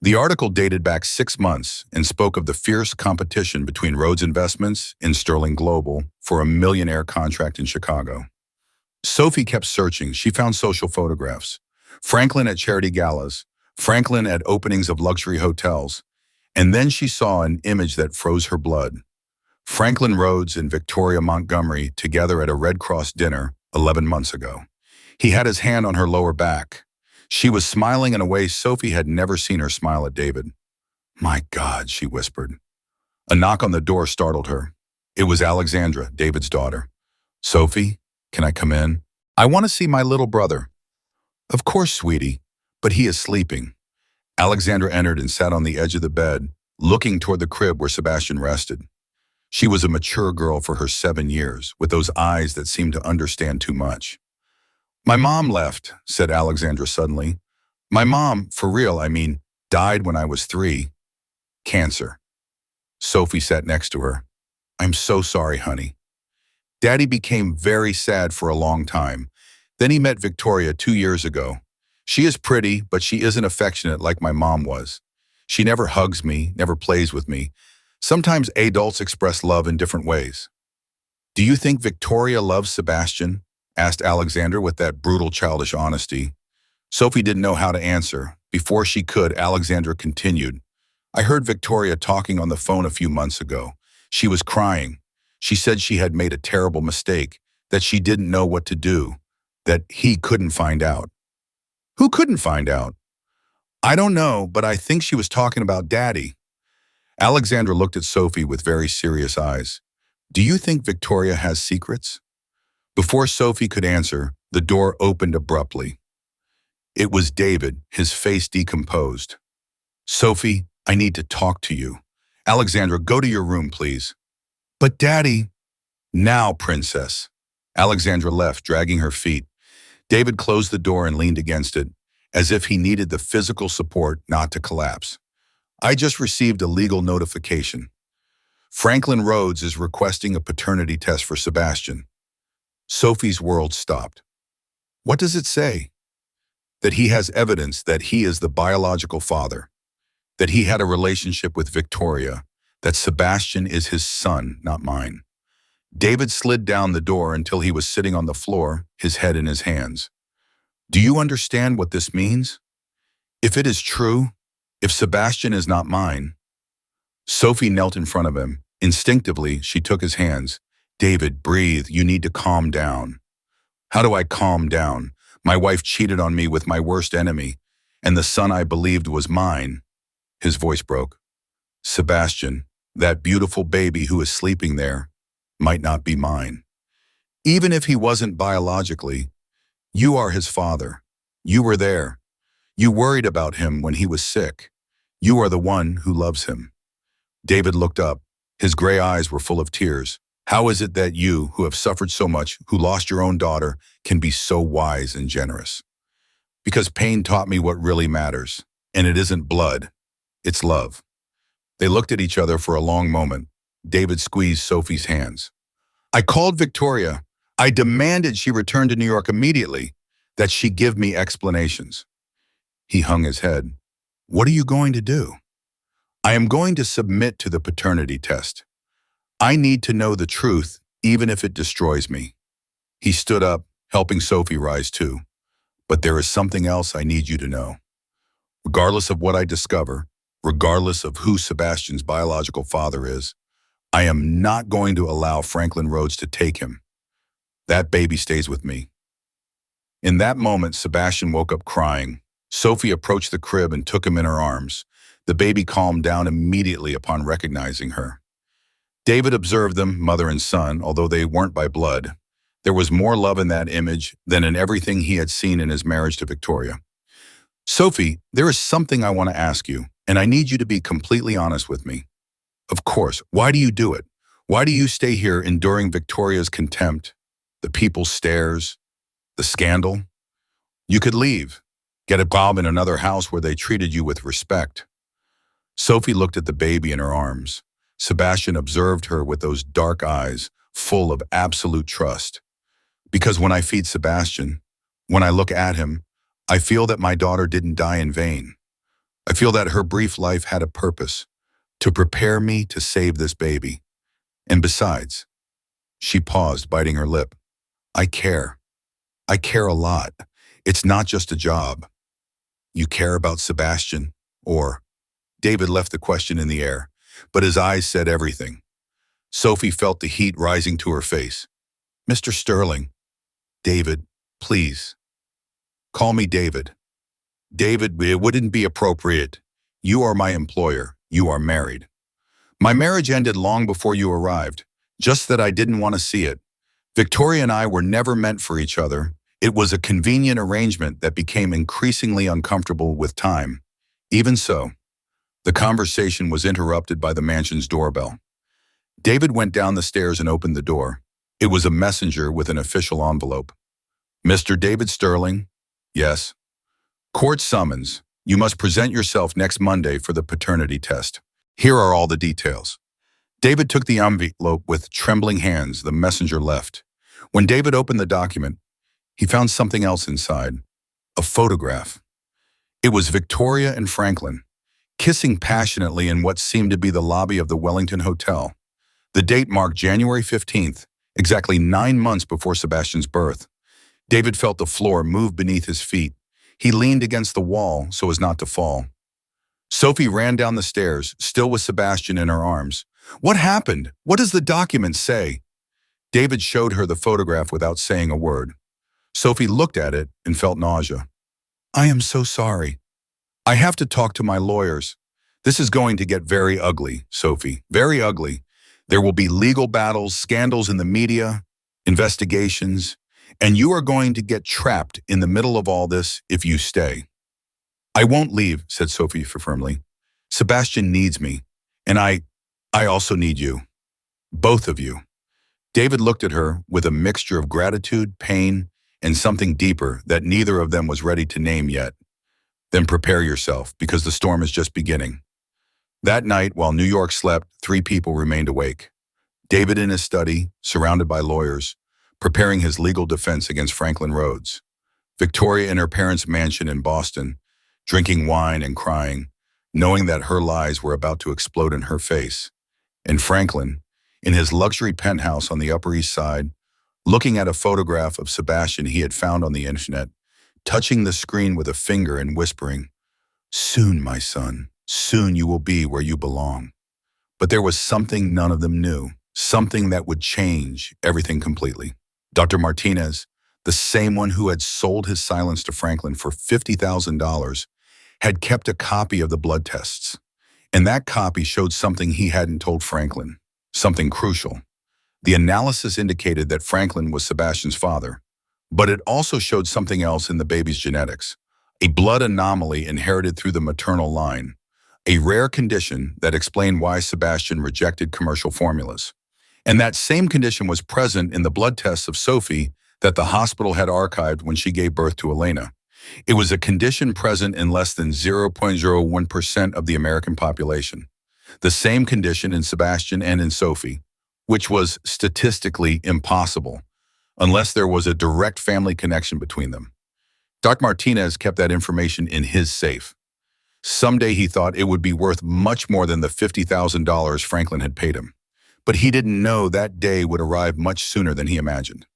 The article dated back 6 months and spoke of the fierce competition between Rhodes Investments and Sterling Global for a Millionaire contract in Chicago. Sophie kept searching. She found social photographs. Franklin at charity galas, Franklin at openings of luxury hotels, and then she saw an image that froze her blood. Franklin Rhodes and Victoria Montgomery together at a Red Cross dinner 11 months ago. He had his hand on her lower back. She was smiling in a way Sophie had never seen her smile at David. "My God," she whispered. A knock on the door startled her. It was Alexandra, David's daughter. "Sophie, can I come in? I want to see my little brother." "Of course, sweetie, but he is sleeping." Alexandra entered and sat on the edge of the bed, looking toward the crib where Sebastian rested. She was a mature girl for her 7 years, with those eyes that seemed to understand too much. "My mom left," said Alexandra suddenly. "My mom, for real, died when I was 3. Cancer." Sophie sat next to her. "I'm so sorry, honey." Daddy became very sad for a long time. Then he met Victoria 2 years ago. She is pretty, but she isn't affectionate like my mom was. She never hugs me, never plays with me. Sometimes adults express love in different ways. "Do you think Victoria loves Sebastian?" asked Alexandra with that brutal childish honesty. Sophie didn't know how to answer. Before she could, Alexandra continued. "I heard Victoria talking on the phone a few months ago. She was crying. She said she had made a terrible mistake, that she didn't know what to do, that he couldn't find out." "Who couldn't find out?" "I don't know, but I think she was talking about Daddy." Alexandra looked at Sophie with very serious eyes. "Do you think Victoria has secrets?" Before Sophie could answer, the door opened abruptly. It was David, his face decomposed. "Sophie, I need to talk to you." "Alexandra, go to your room, please." "But Daddy—" "Now, princess." Alexandra left, dragging her feet. David closed the door and leaned against it, as if he needed the physical support not to collapse. "I just received a legal notification. Franklin Rhodes is requesting a paternity test for Sebastian." Sophie's world stopped. "What does it say?" "That he has evidence that he is the biological father, that he had a relationship with Victoria, that Sebastian is his son, not mine." David slid down the door until he was sitting on the floor, his head in his hands. "Do you understand what this means? If it is true, if Sebastian is not mine—" Sophie knelt in front of him. Instinctively, she took his hands. "David, breathe. You need to calm down." "How do I calm down? My wife cheated on me with my worst enemy, and the son I believed was mine." His voice broke. "Sebastian, that beautiful baby who is sleeping there, might not be mine. Even if he wasn't biologically, you are his father. You were there. You worried about him when he was sick. You are the one who loves him." David looked up. His gray eyes were full of tears. "How is it that you, who have suffered so much, who lost your own daughter, can be so wise and generous?" "Because pain taught me what really matters, and it isn't blood, it's love." They looked at each other for a long moment. David squeezed Sophie's hands. "I called Victoria. I demanded she return to New York immediately, that she give me explanations." He hung his head. "What are you going to do?" "I am going to submit to the paternity test. I need to know the truth, even if it destroys me." He stood up, helping Sophie rise too. "But there is something else I need you to know. Regardless of what I discover, regardless of who Sebastian's biological father is, I am not going to allow Franklin Rhodes to take him. That baby stays with me." In that moment, Sebastian woke up crying. Sophie approached the crib and took him in her arms. The baby calmed down immediately upon recognizing her. David observed them, mother and son, although they weren't by blood. There was more love in that image than in everything he had seen in his marriage to Victoria. "Sophie, there is something I want to ask you, and I need you to be completely honest with me." "Of course. Why do you do it? Why do you stay here enduring Victoria's contempt, the people's stares, the scandal? You could leave. Get a job in another house where they treated you with respect. Sophie looked at the baby in her arms. Sebastian observed her with those dark eyes, full of absolute trust. Because when I feed Sebastian, when I look at him, I feel that my daughter didn't die in vain. I feel that her brief life had a purpose, to prepare me to save this baby. And besides, she paused, biting her lip. I care. I care a lot. It's not just a job. You care about Sebastian? Or, David left the question in the air, but his eyes said everything. Sophie felt the heat rising to her face. Mr. Sterling. David, please. Call me David. David, it wouldn't be appropriate. You are my employer. You are married. My marriage ended long before you arrived, just that I didn't want to see it. Victoria and I were never meant for each other. It was a convenient arrangement that became increasingly uncomfortable with time. Even so, the conversation was interrupted by the mansion's doorbell. David went down the stairs and opened the door. It was a messenger with an official envelope. Mr. David Sterling? Yes. Court summons. You must present yourself next Monday for the paternity test. Here are all the details. David took the envelope with trembling hands. The messenger left. When David opened the document, he found something else inside. A photograph. It was Victoria and Franklin, kissing passionately in what seemed to be the lobby of the Wellington Hotel. The date marked January 15th, exactly 9 months before Sebastian's birth. David felt the floor move beneath his feet. He leaned against the wall so as not to fall. Sophie ran down the stairs, still with Sebastian in her arms. What happened? What does the document say? David showed her the photograph without saying a word. Sophie looked at it and felt nausea. I am so sorry. I have to talk to my lawyers. This is going to get very ugly, Sophie, very ugly. There will be legal battles, scandals in the media, investigations, and you are going to get trapped in the middle of all this if you stay. I won't leave, said Sophie firmly. Sebastian needs me, and I also need you. Both of you. David looked at her with a mixture of gratitude, pain, and something deeper that neither of them was ready to name yet. Then prepare yourself, because the storm is just beginning. That night, while New York slept, 3 people remained awake. David in his study, surrounded by lawyers, preparing his legal defense against Franklin Rhodes. Victoria in her parents' mansion in Boston, drinking wine and crying, knowing that her lies were about to explode in her face. And Franklin, in his luxury penthouse on the Upper East Side, looking at a photograph of Sebastian he had found on the internet, touching the screen with a finger and whispering, Soon, my son, soon you will be where you belong. But there was something none of them knew, something that would change everything completely. Dr. Martinez, the same one who had sold his silence to Franklin for $50,000, had kept a copy of the blood tests. And that copy showed something he hadn't told Franklin, something crucial. The analysis indicated that Franklin was Sebastian's father, but it also showed something else in the baby's genetics, a blood anomaly inherited through the maternal line, a rare condition that explained why Sebastian rejected commercial formulas. And that same condition was present in the blood tests of Sophie that the hospital had archived when she gave birth to Elena. It was a condition present in less than 0.01% of the American population. The same condition in Sebastian and in Sophie, which was statistically impossible, unless there was a direct family connection between them. Dr. Martinez kept that information in his safe. Someday he thought it would be worth much more than the $50,000 Franklin had paid him. But he didn't know that day would arrive much sooner than he imagined.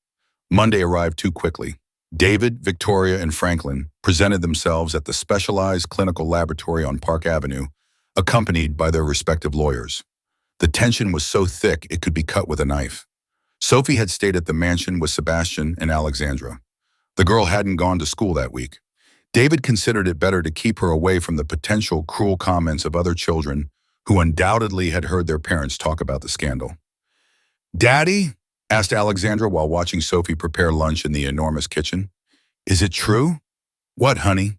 Monday arrived too quickly. David, Victoria, and Franklin presented themselves at the specialized clinical laboratory on Park Avenue, accompanied by their respective lawyers. The tension was so thick it could be cut with a knife. Sophie had stayed at the mansion with Sebastian and Alexandra. The girl hadn't gone to school that week. David considered it better to keep her away from the potential cruel comments of other children who undoubtedly had heard their parents talk about the scandal. Daddy? Asked Alexandra while watching Sophie prepare lunch in the enormous kitchen. Is it true? What, honey?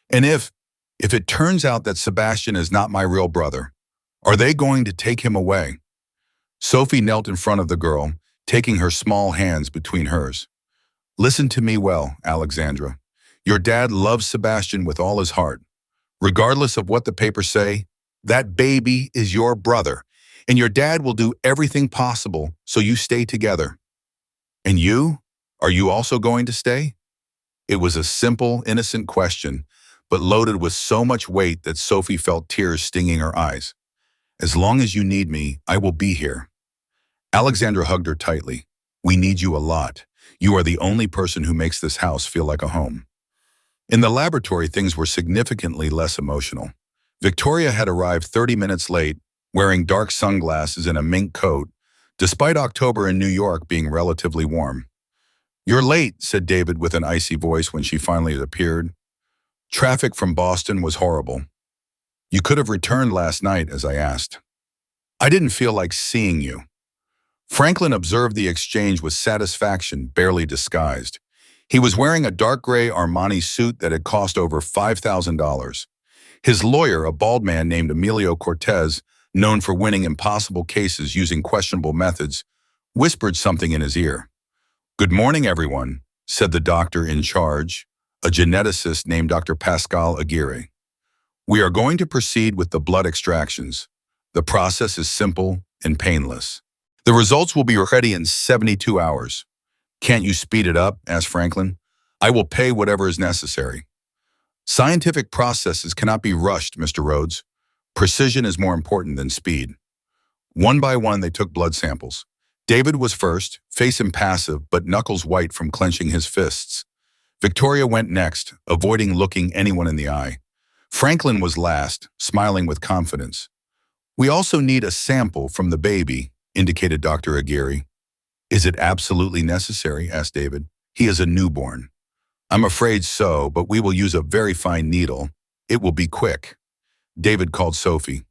And if it turns out that Sebastian is not my real brother, are they going to take him away? Sophie knelt in front of the girl, taking her small hands between hers. Listen to me well, Alexandra. Your dad loves Sebastian with all his heart. Regardless of what the papers say, that baby is your brother, and your dad will do everything possible so you stay together. And you? Are you also going to stay? It was a simple, innocent question, but loaded with so much weight that Sophie felt tears stinging her eyes. As long as you need me, I will be here. Alexandra hugged her tightly. We need you a lot. You are the only person who makes this house feel like a home. In the laboratory, things were significantly less emotional. Victoria had arrived 30 minutes late, wearing dark sunglasses and a mink coat, despite October in New York being relatively warm. You're late, said David with an icy voice when she finally appeared. Traffic from Boston was horrible. You could have returned last night, as I asked. I didn't feel like seeing you. Franklin observed the exchange with satisfaction barely disguised. He was wearing a dark gray Armani suit that had cost over $5,000. His lawyer, a bald man named Emilio Cortez, known for winning impossible cases using questionable methods, whispered something in his ear. Good morning, everyone, said the doctor in charge, a geneticist named Dr. Pascal Aguirre. We are going to proceed with the blood extractions. The process is simple and painless. The results will be ready in 72 hours. Can't you speed it up? Asked Franklin. I will pay whatever is necessary. Scientific processes cannot be rushed, Mr. Rhodes. Precision is more important than speed. One by one, they took blood samples. David was first, face impassive but knuckles white from clenching his fists. Victoria went next, avoiding looking anyone in the eye. Franklin was last, smiling with confidence. We also need a sample from the baby, indicated Dr. Aguirre. Is it absolutely necessary? Asked David. He is a newborn. I'm afraid so, but we will use a very fine needle. It will be quick. David called Sophie.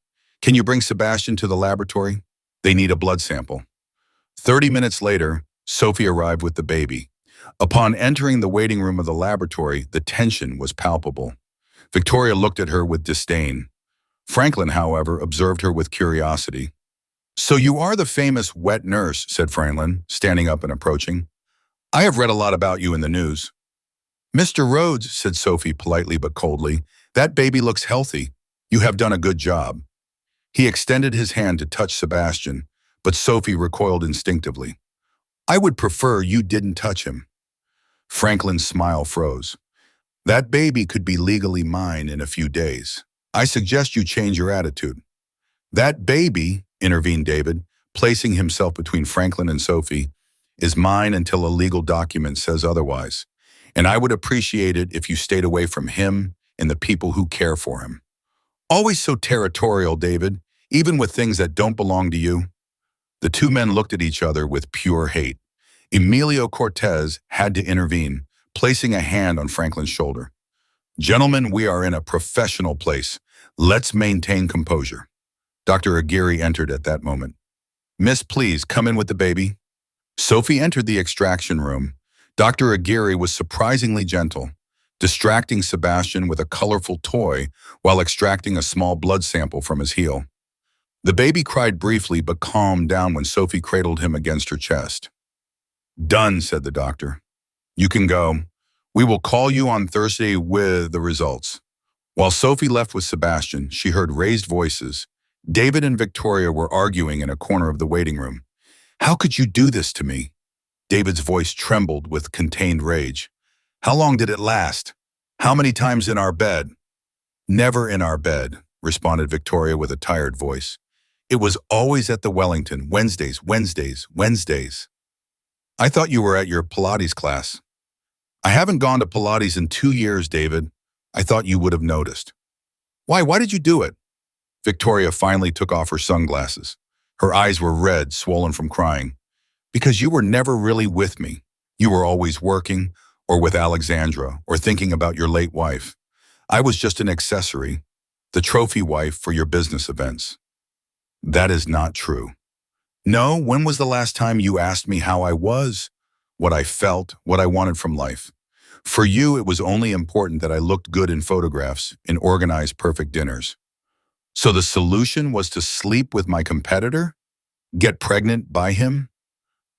Can you bring Sebastian to the laboratory? They need a blood sample. 30 minutes later, Sophie arrived with the baby. Upon entering the waiting room of the laboratory, the tension was palpable. Victoria looked at her with disdain. Franklin, however, observed her with curiosity. So you are the famous wet nurse, said Franklin, standing up and approaching. I have read a lot about you in the news. Mr. Rhodes, said Sophie politely but coldly, that baby looks healthy. You have done a good job. He extended his hand to touch Sebastian, but Sophie recoiled instinctively. I would prefer you didn't touch him. Franklin's smile froze. That baby could be legally mine in a few days. I suggest you change your attitude. That baby, intervened David, placing himself between Franklin and Sophie, is mine until a legal document says otherwise. And I would appreciate it if you stayed away from him and the people who care for him. Always so territorial, David, even with things that don't belong to you. The two men looked at each other with pure hate. Emilio Cortez had to intervene, placing a hand on Franklin's shoulder. Gentlemen, we are in a professional place. Let's maintain composure. Dr. Aguirre entered at that moment. Miss, please come in with the baby. Sophie entered the extraction room. Dr. Aguirre was surprisingly gentle, distracting Sebastian with a colorful toy while extracting a small blood sample from his heel. The baby cried briefly but calmed down when Sophie cradled him against her chest. Done, said the doctor. You can go. We will call you on Thursday with the results. While Sophie left with Sebastian, she heard raised voices. David and Victoria were arguing in a corner of the waiting room. How could you do this to me? David's voice trembled with contained rage. How long did it last? How many times in our bed? Never in our bed, responded Victoria with a tired voice. It was always at the Wellington, Wednesdays. I thought you were at your Pilates class. I haven't gone to Pilates in 2 years, David. I thought you would have noticed. Why did you do it? Victoria finally took off her sunglasses. Her eyes were red, swollen from crying. Because you were never really with me. You were always working, or with Alexandra, or thinking about your late wife. I was just an accessory, the trophy wife for your business events. That is not true. No, when was the last time you asked me how I was, what I felt, what I wanted from life? For you, it was only important that I looked good in photographs and organized perfect dinners. So the solution was to sleep with my competitor? Get pregnant by him?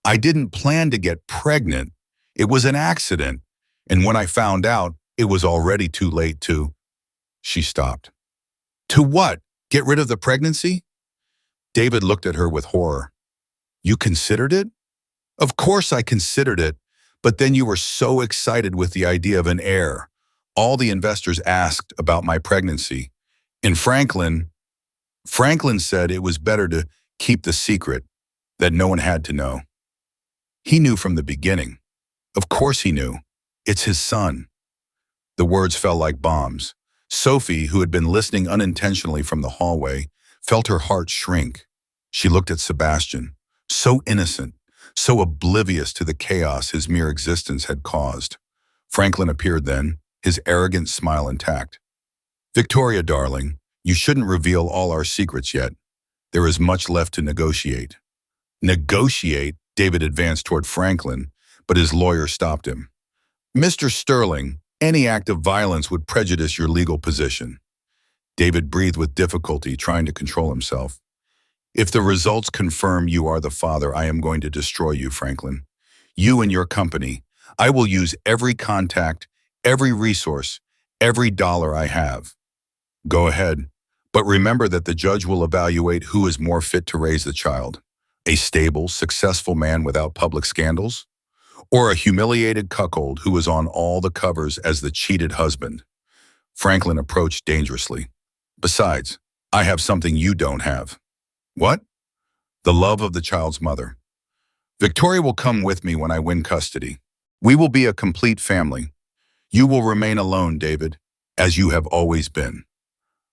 I didn't plan to get pregnant. It was an accident. And when I found out, It was already too late to... She stopped. To what? Get rid of the pregnancy? David looked at her with horror. You considered it? Of course I considered it, but then you were so excited with the idea of an heir. All the investors asked about my pregnancy. And Franklin said it was better to keep the secret, that no one had to know. He knew from the beginning. Of course he knew. It's his son. The words fell like bombs. Sophie, who had been listening unintentionally from the hallway, felt her heart shrink. She looked at Sebastian, so innocent, so oblivious to the chaos his mere existence had caused. Franklin appeared then, his arrogant smile intact. Victoria, darling, you shouldn't reveal all our secrets yet. There is much left to negotiate. Negotiate? David advanced toward Franklin, but his lawyer stopped him. Mr. Sterling, any act of violence would prejudice your legal position. David breathed with difficulty, trying to control himself. If the results confirm you are the father, I am going to destroy you, Franklin. You and your company. I will use every contact, every resource, every dollar I have. Go ahead, but remember that the judge will evaluate who is more fit to raise the child. A stable, successful man without public scandals? Or a humiliated cuckold who is on all the covers as the cheated husband? Franklin approached dangerously. Besides, I have something you don't have. What? The love of the child's mother. Victoria will come with me when I win custody. We will be a complete family. You will remain alone, David, as you have always been.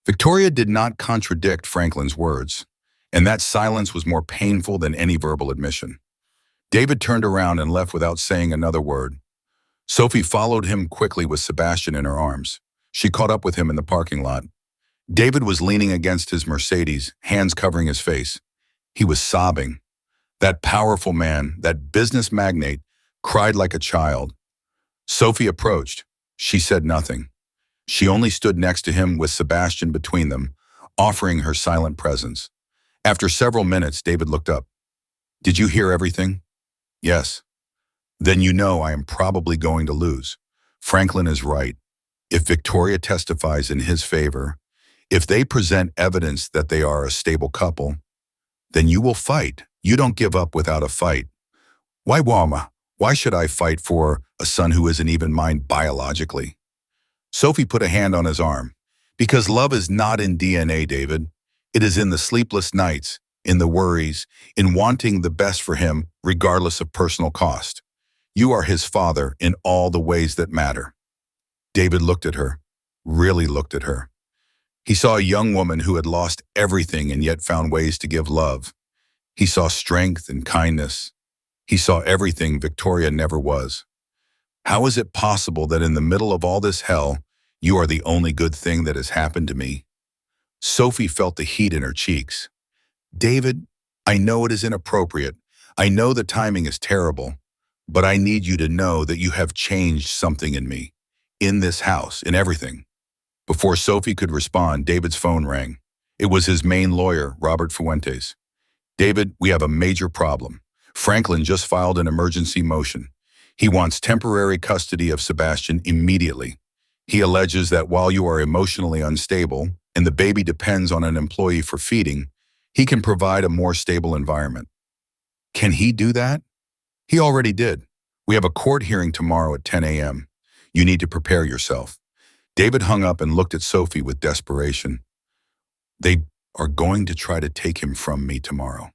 Victoria did not contradict Franklin's words, and that silence was more painful than any verbal admission. David turned around and left without saying another word. Sophie followed him quickly with Sebastian in her arms. She caught up with him in the parking lot. David was leaning against his Mercedes, hands covering his face. He was sobbing. That powerful man, that business magnate, cried like a child. Sophie approached. She said nothing. She only stood next to him with Sebastian between them, offering her silent presence. After several minutes, David looked up. Did you hear everything? Yes. Then you know I am probably going to lose. Franklin is right. If Victoria testifies in his favor, if they present evidence that they are a stable couple, then you will fight. You don't give up without a fight. Why, Wama? Why should I fight for a son who isn't even mine biologically? Sophie put a hand on his arm. Because love is not in DNA, David. It is in the sleepless nights, in the worries, in wanting the best for him, regardless of personal cost. You are his father in all the ways that matter. David looked at her, really looked at her. He saw a young woman who had lost everything and yet found ways to give love. He saw strength and kindness. He saw everything Victoria never was. How is it possible that in the middle of all this hell, you are the only good thing that has happened to me? Sophie felt the heat in her cheeks. David, I know it is inappropriate. I know the timing is terrible, but I need you to know that you have changed something in me, in this house, in everything. Before Sophie could respond, David's phone rang. It was his main lawyer, Robert Fuentes. David, we have a major problem. Franklin just filed an emergency motion. He wants temporary custody of Sebastian immediately. He alleges that while you are emotionally unstable and the baby depends on an employee for feeding, he can provide a more stable environment. Can he do that? He already did. We have a court hearing tomorrow at 10 a.m. You need to prepare yourself. David hung up and looked at Sophie with desperation. They are going to try to take him from me tomorrow.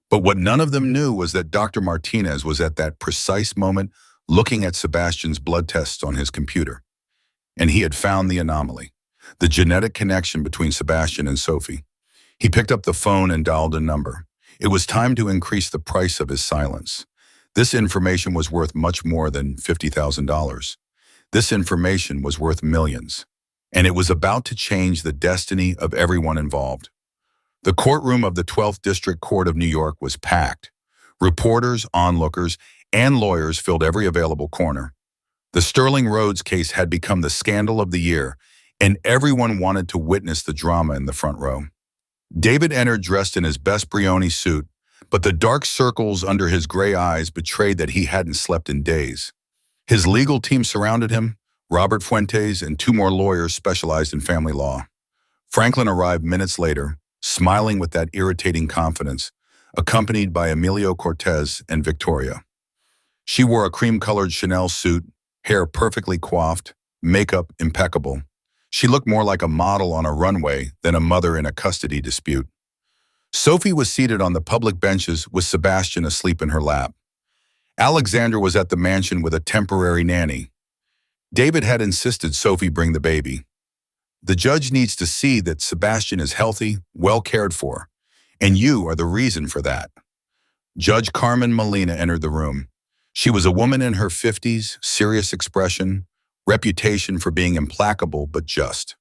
But what none of them knew was that Dr. Martinez was at that precise moment looking at Sebastian's blood tests on his computer. And he had found the anomaly, the genetic connection between Sebastian and Sophie. He picked up the phone and dialed a number. It was time to increase the price of his silence. This information was worth much more than $50,000. This information was worth millions, and it was about to change the destiny of everyone involved. The courtroom of the 12th District Court of New York was packed. Reporters, onlookers, and lawyers filled every available corner. The Sterling Rhodes case had become the scandal of the year, and everyone wanted to witness the drama in the front row. David entered dressed in his best Brioni suit, but the dark circles under his gray eyes betrayed that he hadn't slept in days. His legal team surrounded him, Robert Fuentes, and 2 more lawyers specialized in family law. Franklin arrived minutes later, smiling with that irritating confidence, accompanied by Emilio Cortez and Victoria. She wore a cream-colored Chanel suit, hair perfectly coiffed, makeup impeccable. She looked more like a model on a runway than a mother in a custody dispute. Sophie was seated on the public benches with Sebastian asleep in her lap. Alexandra was at the mansion with a temporary nanny. David had insisted Sophie bring the baby. The judge needs to see that Sebastian is healthy, well cared for, and you are the reason for that. Judge Carmen Molina entered the room. She was a woman in her 50s, serious expression, reputation for being implacable but just.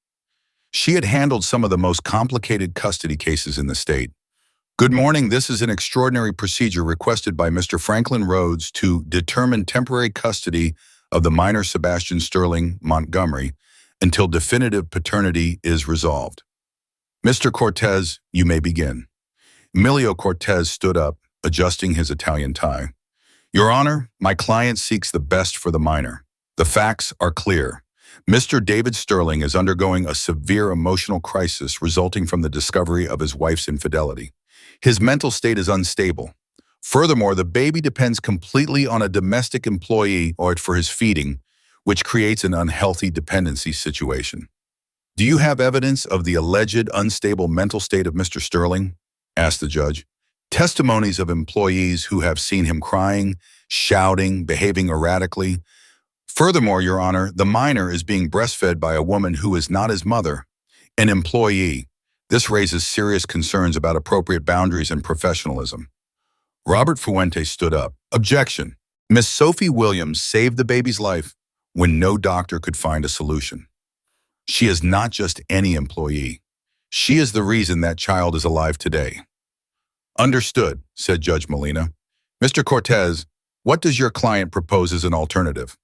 She had handled some of the most complicated custody cases in the state. Good morning, this is an extraordinary procedure requested by Mr. Franklin Rhodes to determine temporary custody of the minor Sebastian Sterling Montgomery until definitive paternity is resolved. Mr. Cortez, you may begin. Emilio Cortez stood up, adjusting his Italian tie. Your Honor, my client seeks the best for the minor. The facts are clear. Mr. David Sterling is undergoing a severe emotional crisis resulting from the discovery of his wife's infidelity. His mental state is unstable. Furthermore, the baby depends completely on a domestic employee for his feeding, which creates an unhealthy dependency situation. Do you have evidence of the alleged unstable mental state of Mr. Sterling? Asked the judge. Testimonies of employees who have seen him crying, shouting, behaving erratically. Furthermore, Your Honor, the minor is being breastfed by a woman who is not his mother, an employee. This raises serious concerns about appropriate boundaries and professionalism. Robert Fuentes stood up. Objection. Miss Sophie Williams saved the baby's life when no doctor could find a solution. She is not just any employee. She is the reason that child is alive today. Understood, said Judge Molina. Mr. Cortez, what does your client propose as an alternative?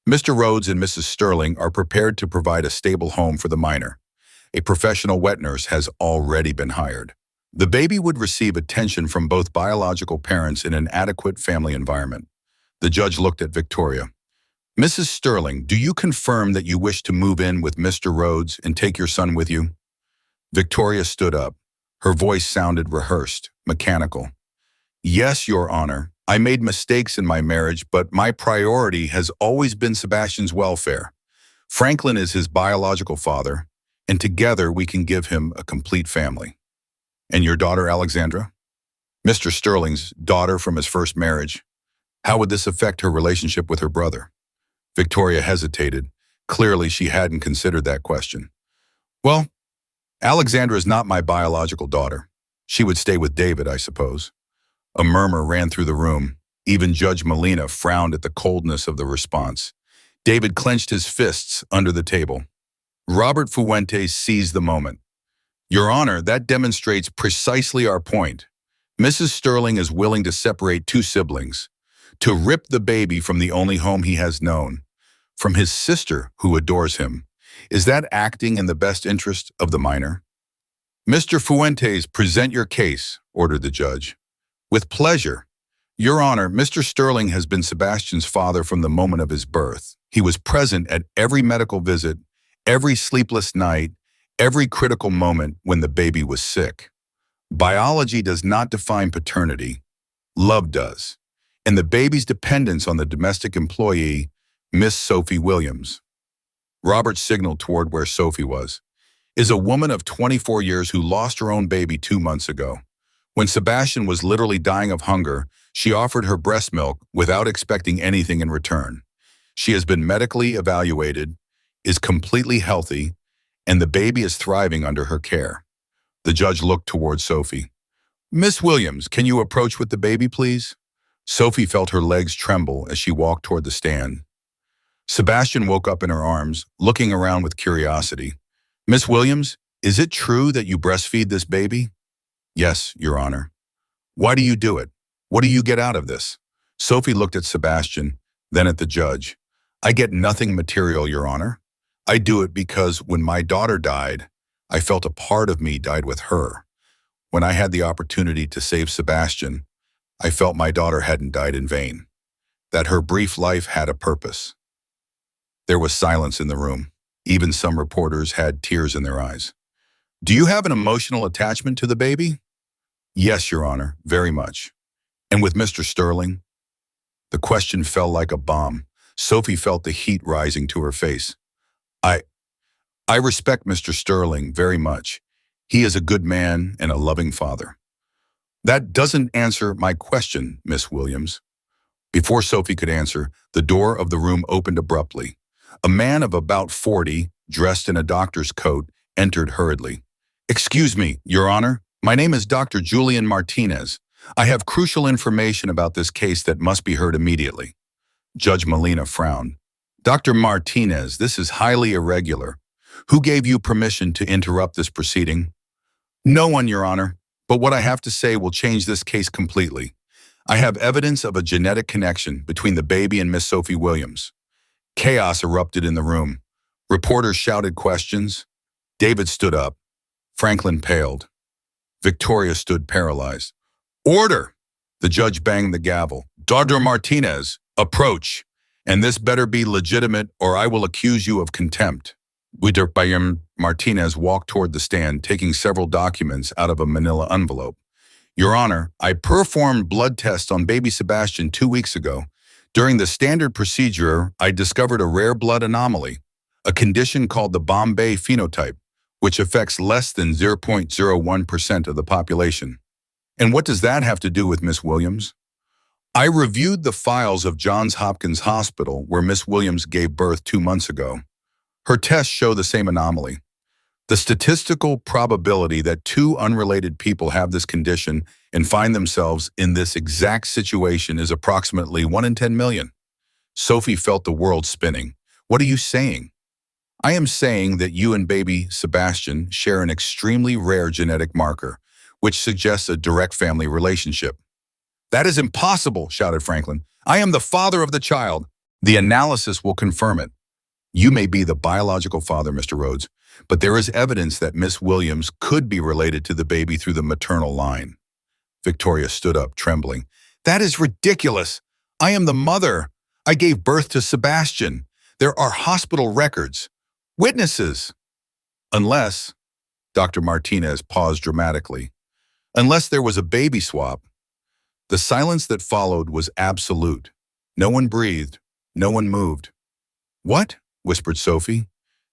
Mr. Rhodes and Mrs. Sterling are prepared to provide a stable home for the minor. A professional wet nurse has already been hired. The baby would receive attention from both biological parents in an adequate family environment. The judge looked at Victoria. Mrs. Sterling, do you confirm that you wish to move in with Mr. Rhodes and take your son with you? Victoria stood up. Her voice sounded rehearsed, mechanical. Yes, Your Honor. I made mistakes in my marriage, but my priority has always been Sebastian's welfare. Franklin is his biological father, and together we can give him a complete family. And your daughter, Alexandra? Mr. Sterling's daughter from his first marriage. How would this affect her relationship with her brother? Victoria hesitated. Clearly, she hadn't considered that question. Well, Alexandra is not my biological daughter. She would stay with David, I suppose. A murmur ran through the room. Even Judge Molina frowned at the coldness of the response. David clenched his fists under the table. Robert Fuentes seized the moment. Your Honor, that demonstrates precisely our point. Mrs. Sterling is willing to separate 2 siblings, to rip the baby from the only home he has known, from his sister who adores him. Is that acting in the best interest of the minor? Mr. Fuentes, present your case, ordered the judge. With pleasure. Your Honor, Mr. Sterling has been Sebastian's father from the moment of his birth. He was present at every medical visit, every sleepless night, every critical moment when the baby was sick. Biology does not define paternity. Love does. And the baby's dependence on the domestic employee, Miss Sophie Williams. Robert signaled toward where Sophie was. Is a woman of 24 years who lost her own baby 2 months ago. When Sebastian was literally dying of hunger, she offered her breast milk without expecting anything in return. She has been medically evaluated, is completely healthy, and the baby is thriving under her care. The judge looked toward Sophie. Miss Williams, can you approach with the baby, please? Sophie felt her legs tremble as she walked toward the stand. Sebastian woke up in her arms, looking around with curiosity. Miss Williams, is it true that you breastfeed this baby? Yes, Your Honor. Why do you do it? What do you get out of this? Sophie looked at Sebastian, then at the judge. I get nothing material, Your Honor. I do it because when my daughter died, I felt a part of me died with her. When I had the opportunity to save Sebastian, I felt my daughter hadn't died in vain, that her brief life had a purpose. There was silence in the room. Even some reporters had tears in their eyes. Do you have an emotional attachment to the baby? Yes, Your Honor, very much. And with Mr. Sterling? The question fell like a bomb. Sophie felt the heat rising to her face. I, I respect Mr. Sterling very much. He is a good man and a loving father. That doesn't answer my question, Miss Williams. Before Sophie could answer, the door of the room opened abruptly. A man of about 40, dressed in a doctor's coat, entered hurriedly. Excuse me, Your Honor. My name is Dr. Julian Martinez. I have crucial information about this case that must be heard immediately. Judge Molina frowned. Dr. Martinez, this is highly irregular. Who gave you permission to interrupt this proceeding? No one, Your Honor. But what I have to say will change this case completely. I have evidence of a genetic connection between the baby and Miss Sophie Williams. Chaos erupted in the room. Reporters shouted questions. David stood up. Franklin paled. Victoria stood paralyzed. Order! The judge banged the gavel. Dr. Martinez, approach. And this better be legitimate or I will accuse you of contempt. Martinez walked toward the stand, taking several documents out of a manila envelope. Your Honor, I performed blood tests on baby Sebastian 2 weeks ago. During the standard procedure, I discovered a rare blood anomaly, a condition called the Bombay phenotype, which affects less than 0.01% of the population. And what does that have to do with Miss Williams? I reviewed the files of Johns Hopkins Hospital where Miss Williams gave birth 2 months ago. Her tests show the same anomaly. The statistical probability that two unrelated people have this condition and find themselves in this exact situation is approximately 1 in 10 million. Sophie felt the world spinning. What are you saying? I am saying that you and baby Sebastian share an extremely rare genetic marker, which suggests a direct family relationship. That is impossible, shouted Franklin. I am the father of the child. The analysis will confirm it. You may be the biological father, Mr. Rhodes, but there is evidence that Miss Williams could be related to the baby through the maternal line. Victoria stood up, trembling. That is ridiculous. I am the mother. I gave birth to Sebastian. There are hospital records. Witnesses. Unless, Dr. Martinez paused dramatically, unless there was a baby swap. The silence that followed was absolute. No one breathed. No one moved. What? Whispered Sophie.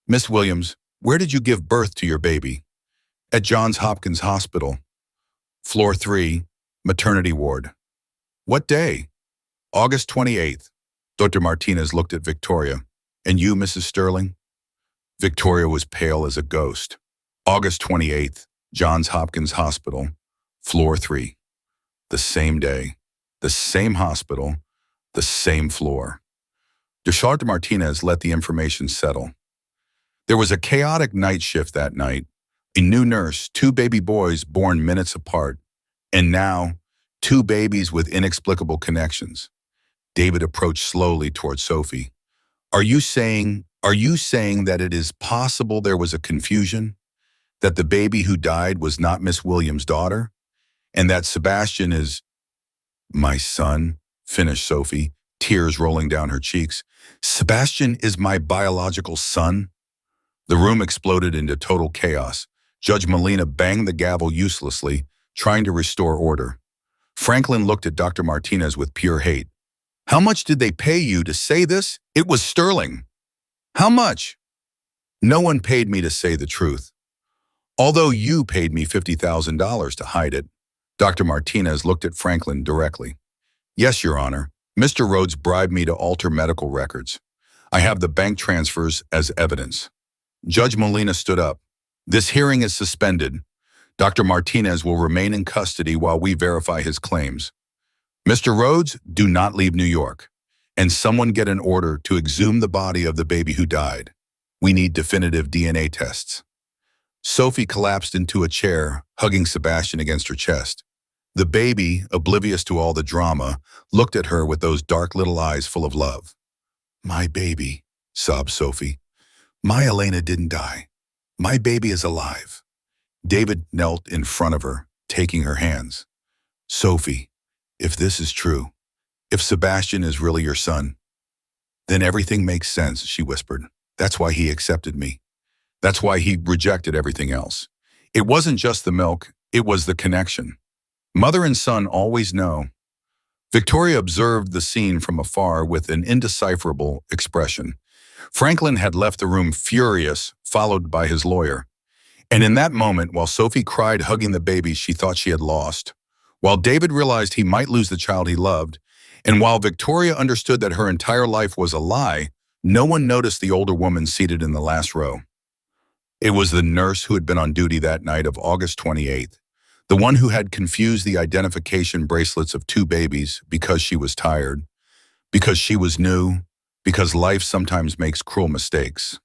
Miss Williams, where did you give birth to your baby? At Johns Hopkins Hospital. Floor 3, maternity ward. What day? August 28th. Dr. Martinez looked at Victoria. And you, Mrs. Sterling? Victoria was pale as a ghost. August 28th, Johns Hopkins Hospital. Floor 3. The same day, the same hospital, the same floor. Dr. Martinez let the information settle. There was a chaotic night shift that night. A new nurse, 2 baby boys born minutes apart, and now 2 babies with inexplicable connections. David approached slowly toward Sophie. Are you saying that it is possible there was a confusion? That the baby who died was not Miss Williams' daughter? And that Sebastian is my son, finished Sophie, tears rolling down her cheeks. Sebastian is my biological son? The room exploded into total chaos. Judge Molina banged the gavel uselessly, trying to restore order. Franklin looked at Dr. Martinez with pure hate. How much did they pay you to say this? It was sterling. How much? No one paid me to say the truth. Although you paid me $50,000 to hide it. Dr. Martinez looked at Franklin directly. Yes, Your Honor. Mr. Rhodes bribed me to alter medical records. I have the bank transfers as evidence. Judge Molina stood up. This hearing is suspended. Dr. Martinez will remain in custody while we verify his claims. Mr. Rhodes, do not leave New York. And someone get an order to exhume the body of the baby who died. We need definitive DNA tests. Sophie collapsed into a chair, hugging Sebastian against her chest. The baby, oblivious to all the drama, looked at her with those dark little eyes full of love. My baby, sobbed Sophie. My Elena didn't die. My baby is alive. David knelt in front of her, taking her hands. Sophie, if this is true, if Sebastian is really your son, Then everything makes sense, she whispered. That's why he accepted me. That's why he rejected everything else. It wasn't just the milk, it was the connection. Mother and son always know. Victoria observed the scene from afar with an indecipherable expression. Franklin had left the room furious, followed by his lawyer. And in that moment, while Sophie cried hugging the baby she thought she had lost, while David realized he might lose the child he loved, and while Victoria understood that her entire life was a lie, no one noticed the older woman seated in the last row. It was the nurse who had been on duty that night of August 28th, the one who had confused the identification bracelets of two babies because she was tired, because she was new, because life sometimes makes cruel mistakes.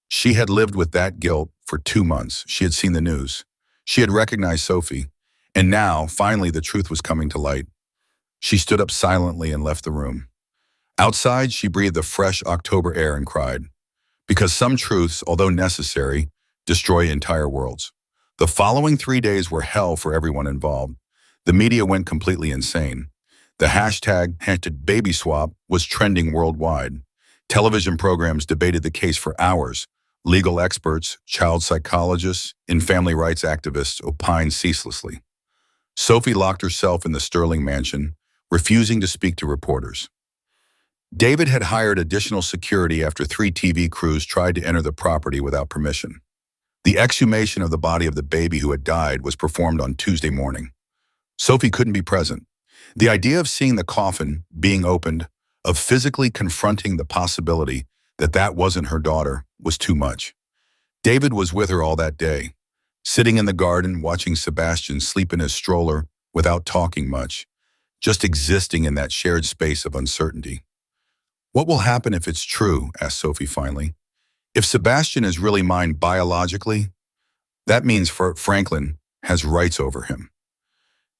She had lived with that guilt for 2 months. She had seen the news. She had recognized Sophie. And now, finally, the truth was coming to light. She stood up silently and left the room. Outside, she breathed the fresh October air and cried. Because some truths, although necessary, destroy entire worlds. The following 3 days were hell for everyone involved. The media went completely insane. The #BabySwap was trending worldwide. Television programs debated the case for hours. Legal experts, child psychologists, and family rights activists opined ceaselessly. Sophie locked herself in the Sterling mansion, refusing to speak to reporters. David had hired additional security after 3 TV crews tried to enter the property without permission. The exhumation of the body of the baby who had died was performed on Tuesday morning. Sophie couldn't be present. The idea of seeing the coffin being opened, of physically confronting the possibility that that wasn't her daughter, was too much. David was with her all that day, sitting in the garden watching Sebastian sleep in his stroller without talking much, just existing in that shared space of uncertainty. What will happen if it's true? Asked Sophie finally. If Sebastian is really mine biologically, that means Franklin has rights over him.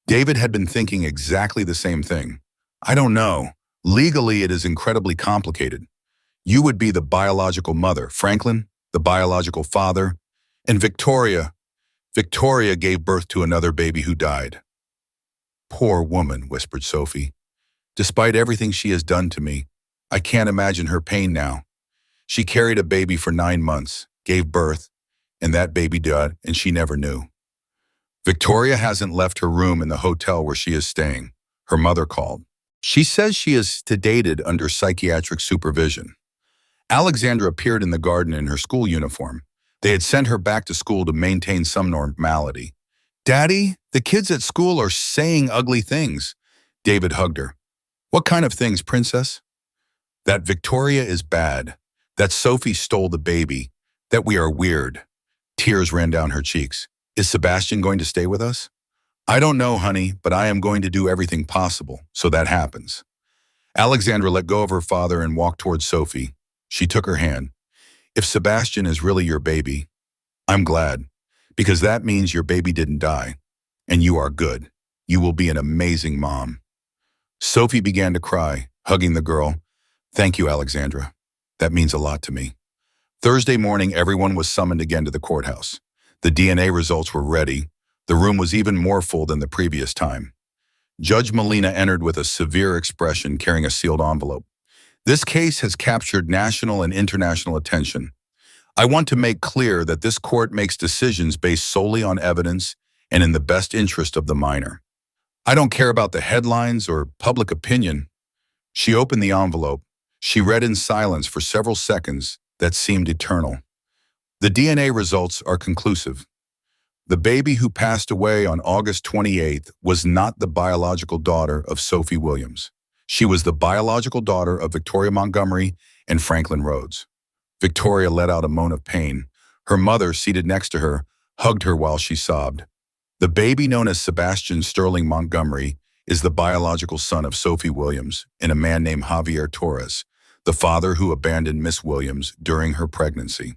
David had been thinking exactly the same thing. I don't know. Legally, it is incredibly complicated. You would be the biological mother, Franklin, the biological father, and Victoria gave birth to another baby who died. Poor woman, whispered Sophie. Despite everything she has done to me, I can't imagine her pain now. She carried a baby for 9 months, gave birth, and that baby died, and she never knew. Victoria hasn't left her room in the hotel where she is staying. Her mother called. She says she is sedated under psychiatric supervision. Alexandra appeared in the garden in her school uniform. They had sent her back to school to maintain some normality. Daddy, the kids at school are saying ugly things. David hugged her. What kind of things, princess? That Victoria is bad. That Sophie stole the baby. That we are weird. Tears ran down her cheeks. Is Sebastian going to stay with us? I don't know, honey, but I am going to do everything possible so that happens. Alexandra let go of her father and walked towards Sophie. She took her hand. If Sebastian is really your baby, I'm glad, because that means your baby didn't die, and you are good. You will be an amazing mom. Sophie began to cry, hugging the girl. Thank you, Alexandra. That means a lot to me. Thursday morning, everyone was summoned again to the courthouse. The DNA results were ready. The room was even more full than the previous time. Judge Molina entered with a severe expression, carrying a sealed envelope. This case has captured national and international attention. I want to make clear that this court makes decisions based solely on evidence and in the best interest of the minor. I don't care about the headlines or public opinion. She opened the envelope. She read in silence for several seconds that seemed eternal. The DNA results are conclusive. The baby who passed away on August 28th was not the biological daughter of Sophie Williams. She was the biological daughter of Victoria Montgomery and Franklin Rhodes. Victoria let out a moan of pain. Her mother, seated next to her, hugged her while she sobbed. The baby known as Sebastian Sterling Montgomery is the biological son of Sophie Williams and a man named Javier Torres, the father who abandoned Miss Williams during her pregnancy.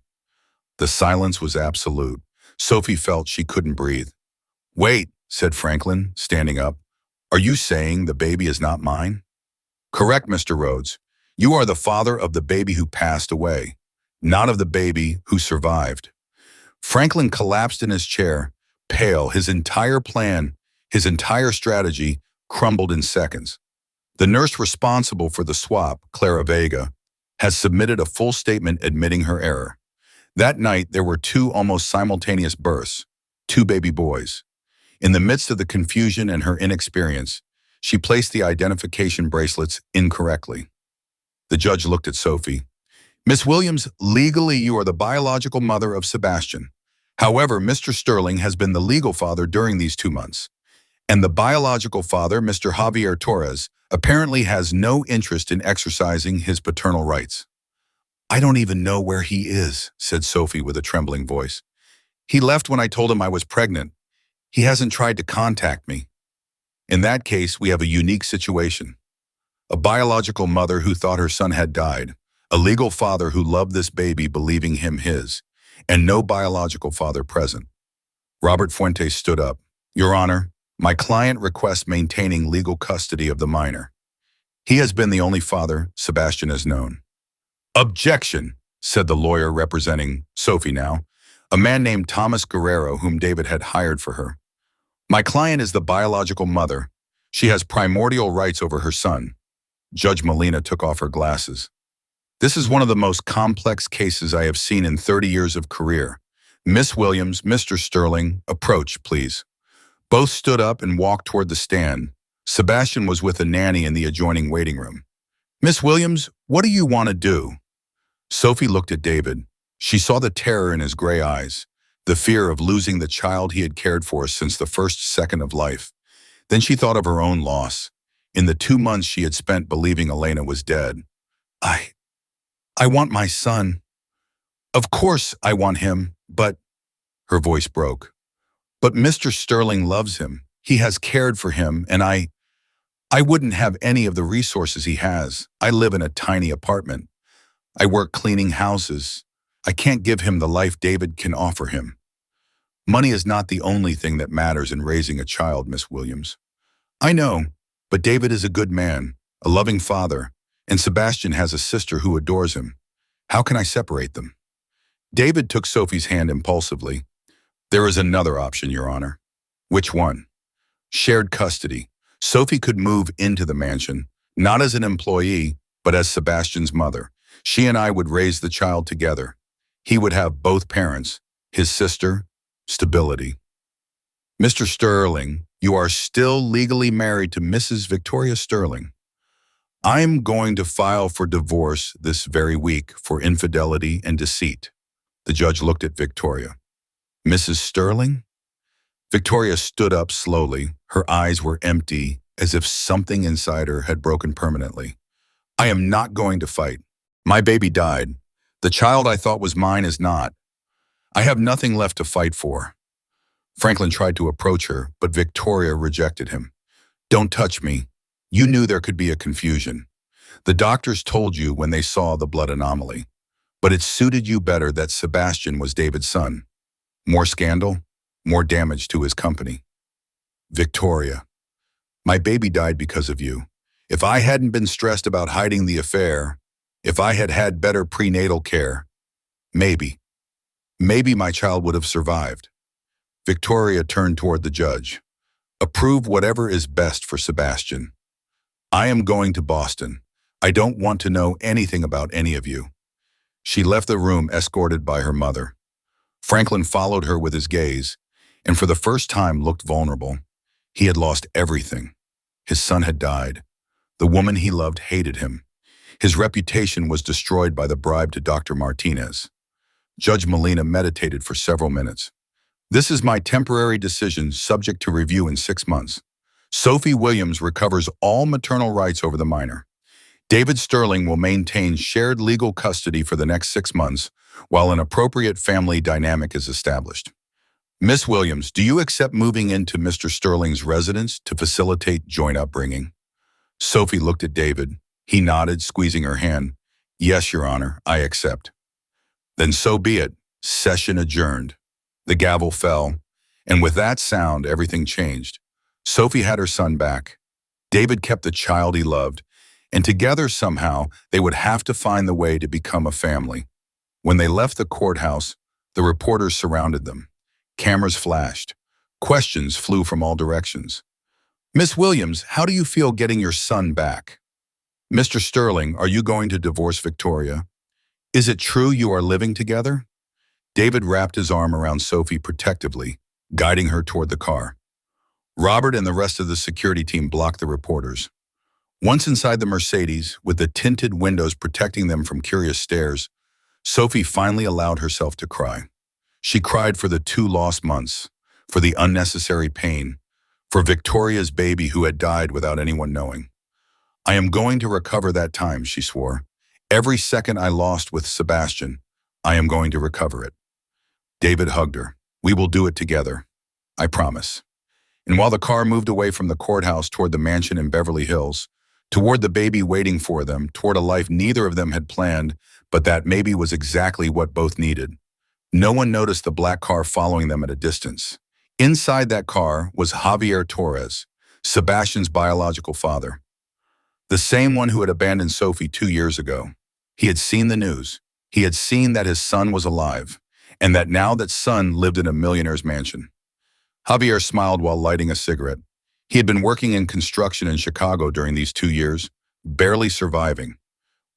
The silence was absolute. Sophie felt she couldn't breathe. Wait, said Franklin, standing up. Are you saying the baby is not mine? Correct, Mr. Rhodes. You are the father of the baby who passed away, not of the baby who survived. Franklin collapsed in his chair, pale. His entire plan, his entire strategy crumbled in seconds. The nurse responsible for the swap, Clara Vega, has submitted a full statement admitting her error. That night, there were two almost simultaneous births, two baby boys. In the midst of the confusion and her inexperience, she placed the identification bracelets incorrectly. The judge looked at Sophie. Miss Williams, legally you are the biological mother of Sebastian. However, Mr. Sterling has been the legal father during these 2 months. And the biological father, Mr. Javier Torres, apparently has no interest in exercising his paternal rights. I don't even know where he is, said Sophie with a trembling voice. He left when I told him I was pregnant. He hasn't tried to contact me. In that case, we have a unique situation. A biological mother who thought her son had died, a legal father who loved this baby believing him his, and no biological father present. Robert Fuentes stood up. Your Honor, my client requests maintaining legal custody of the minor. He has been the only father Sebastian has known. Objection, said the lawyer representing Sophie now, a man named Thomas Guerrero whom David had hired for her. My client is the biological mother. She has primordial rights over her son. Judge Molina took off her glasses. This is one of the most complex cases I have seen in 30 years of career. Miss Williams, Mr. Sterling, approach, please. Both stood up and walked toward the stand. Sebastian was with a nanny in the adjoining waiting room. Miss Williams, what do you want to do? Sophie looked at David. She saw the terror in his gray eyes, the fear of losing the child he had cared for since the first second of life. Then she thought of her own loss. In the 2 months she had spent believing Elena was dead. I want my son. Of course I want him, but... Her voice broke. But Mr. Sterling loves him. He has cared for him, and I wouldn't have any of the resources he has. I live in a tiny apartment. I work cleaning houses. I can't give him the life David can offer him. Money is not the only thing that matters in raising a child, Miss Williams. I know, but David is a good man, a loving father, and Sebastian has a sister who adores him. How can I separate them? David took Sophie's hand impulsively. There is another option, Your Honor. Which one? Shared custody. Sophie could move into the mansion, not as an employee, but as Sebastian's mother. She and I would raise the child together. He would have both parents, his sister, stability. Mr. Sterling, you are still legally married to Mrs. Victoria Sterling. I'm going to file for divorce this very week for infidelity and deceit. The judge looked at Victoria. Mrs. Sterling? Victoria stood up slowly. Her eyes were empty, as if something inside her had broken permanently. I am not going to fight. My baby died. The child I thought was mine is not. I have nothing left to fight for. Franklin tried to approach her, but Victoria rejected him. Don't touch me. You knew there could be a confusion. The doctors told you when they saw the blood anomaly. But it suited you better that Sebastian was David's son. More scandal, more damage to his company. Victoria, my baby died because of you. If I hadn't been stressed about hiding the affair, if I had had better prenatal care, maybe my child would have survived. Victoria turned toward the judge. Approve whatever is best for Sebastian. I am going to Boston. I don't want to know anything about any of you. She left the room escorted by her mother. Franklin followed her with his gaze, and for the first time looked vulnerable. He had lost everything. His son had died. The woman he loved hated him. His reputation was destroyed by the bribe to Dr. Martinez. Judge Molina meditated for several minutes. This is my temporary decision subject to review in 6 months. Sophie Williams recovers all maternal rights over the minor. David Sterling will maintain shared legal custody for the next 6 months while an appropriate family dynamic is established. Miss Williams, do you accept moving into Mr. Sterling's residence to facilitate joint upbringing? Sophie looked at David. He nodded, squeezing her hand. Yes, Your Honor, I accept. Then so be it. Session adjourned. The gavel fell, and with that sound, everything changed. Sophie had her son back. David kept the child he loved, and together somehow they would have to find the way to become a family. When they left the courthouse, the reporters surrounded them. Cameras flashed. Questions flew from all directions. Miss Williams, how do you feel getting your son back? Mr. Sterling, are you going to divorce Victoria? Is it true you are living together? David wrapped his arm around Sophie protectively, guiding her toward the car. Robert and the rest of the security team blocked the reporters. Once inside the Mercedes, with the tinted windows protecting them from curious stares, Sophie finally allowed herself to cry. She cried for the 2 lost months, for the unnecessary pain, for Victoria's baby who had died without anyone knowing. I am going to recover that time, she swore. Every second I lost with Sebastian, I am going to recover it. David hugged her. We will do it together. I promise. And while the car moved away from the courthouse toward the mansion in Beverly Hills, toward the baby waiting for them, toward a life neither of them had planned, but that maybe was exactly what both needed. No one noticed the black car following them at a distance. Inside that car was Javier Torres, Sebastian's biological father. The same one who had abandoned Sophie 2 years ago. He had seen the news. He had seen that his son was alive, and that now that son lived in a millionaire's mansion. Javier smiled while lighting a cigarette. He had been working in construction in Chicago during these 2 years, barely surviving.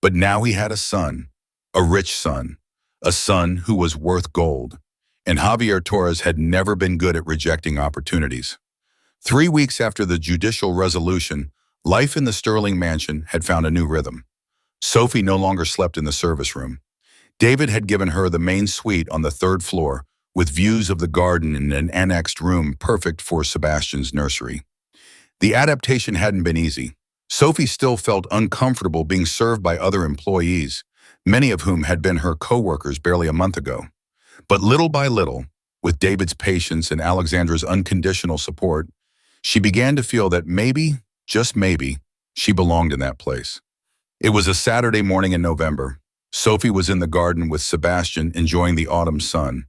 But now he had a son, a rich son, a son who was worth gold. And Javier Torres had never been good at rejecting opportunities. 3 weeks after the judicial resolution, life in the Sterling mansion had found a new rhythm. Sophie no longer slept in the service room. David had given her the main suite on the 3rd floor, with views of the garden and an annexed room perfect for Sebastian's nursery. The adaptation hadn't been easy. Sophie still felt uncomfortable being served by other employees, many of whom had been her co-workers barely a month ago. But little by little, with David's patience and Alexandra's unconditional support, she began to feel that maybe, just maybe, she belonged in that place. It was a Saturday morning in November. Sophie was in the garden with Sebastian enjoying the autumn sun.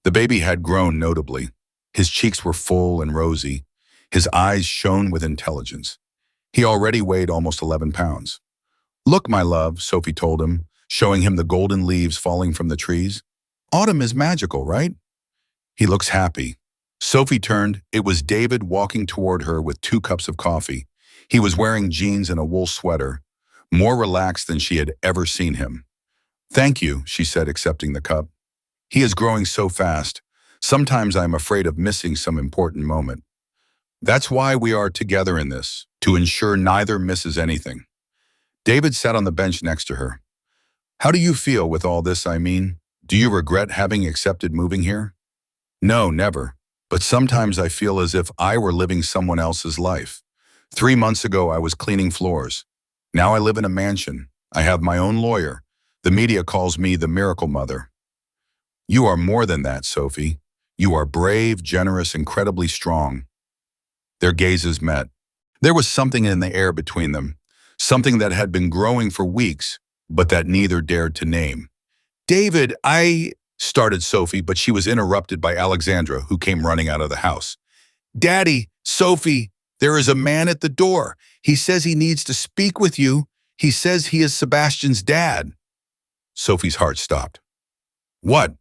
The baby had grown notably. His cheeks were full and rosy. His eyes shone with intelligence. He already weighed almost 11 pounds. Look, my love, Sophie told him, showing him the golden leaves falling from the trees. Autumn is magical, right? He looks happy. Sophie turned. It was David walking toward her with 2 cups of coffee. He was wearing jeans and a wool sweater, more relaxed than she had ever seen him. Thank you, she said, accepting the cup. He is growing so fast. Sometimes I am afraid of missing some important moment. That's why we are together in this, to ensure neither misses anything. David sat on the bench next to her. How do you feel with all this, I mean? Do you regret having accepted moving here? No, never. But sometimes I feel as if I were living someone else's life. 3 months ago, I was cleaning floors. Now I live in a mansion. I have my own lawyer. The media calls me the miracle mother. You are more than that, Sophie. You are brave, generous, incredibly strong. Their gazes met. There was something in the air between them, something that had been growing for weeks, but that neither dared to name. David, started Sophie, but she was interrupted by Alexandra, who came running out of the house. Daddy, Sophie, there is a man at the door. He says he needs to speak with you. He says he is Sebastian's dad. Sophie's heart stopped. What?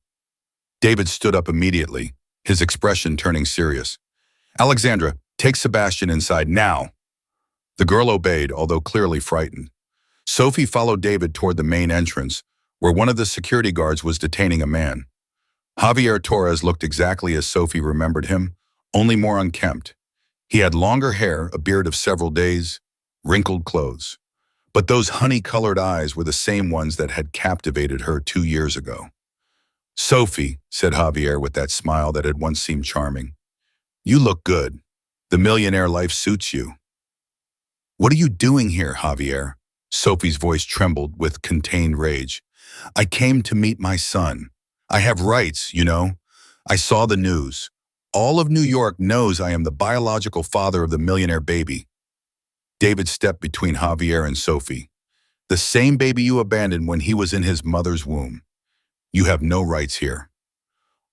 David stood up immediately, his expression turning serious. Alexandra, take Sebastian inside now. The girl obeyed, although clearly frightened. Sophie followed David toward the main entrance, where one of the security guards was detaining a man. Javier Torres looked exactly as Sophie remembered him, only more unkempt. He had longer hair, a beard of several days, wrinkled clothes. But those honey-colored eyes were the same ones that had captivated her 2 years ago. Sophie, said Javier with that smile that had once seemed charming, you look good. The millionaire life suits you. What are you doing here, Javier? Sophie's voice trembled with contained rage. I came to meet my son. I have rights, you know. I saw the news. All of New York knows I am the biological father of the millionaire baby. David stepped between Javier and Sophie. The same baby you abandoned when he was in his mother's womb. You have no rights here.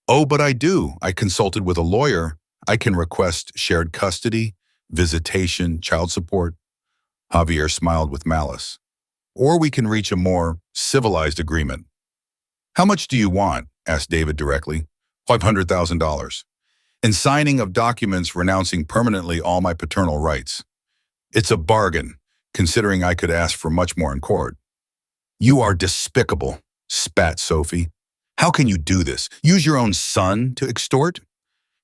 Oh, but I do. I consulted with a lawyer. I can request shared custody, visitation, child support. Javier smiled with malice. Or we can reach a more civilized agreement. How much do you want? Asked David directly. $500,000. And signing of documents renouncing permanently all my paternal rights. It's a bargain. considering I could ask for much more in court. You are despicable, spat Sophie. How can you do this? Use your own son to extort?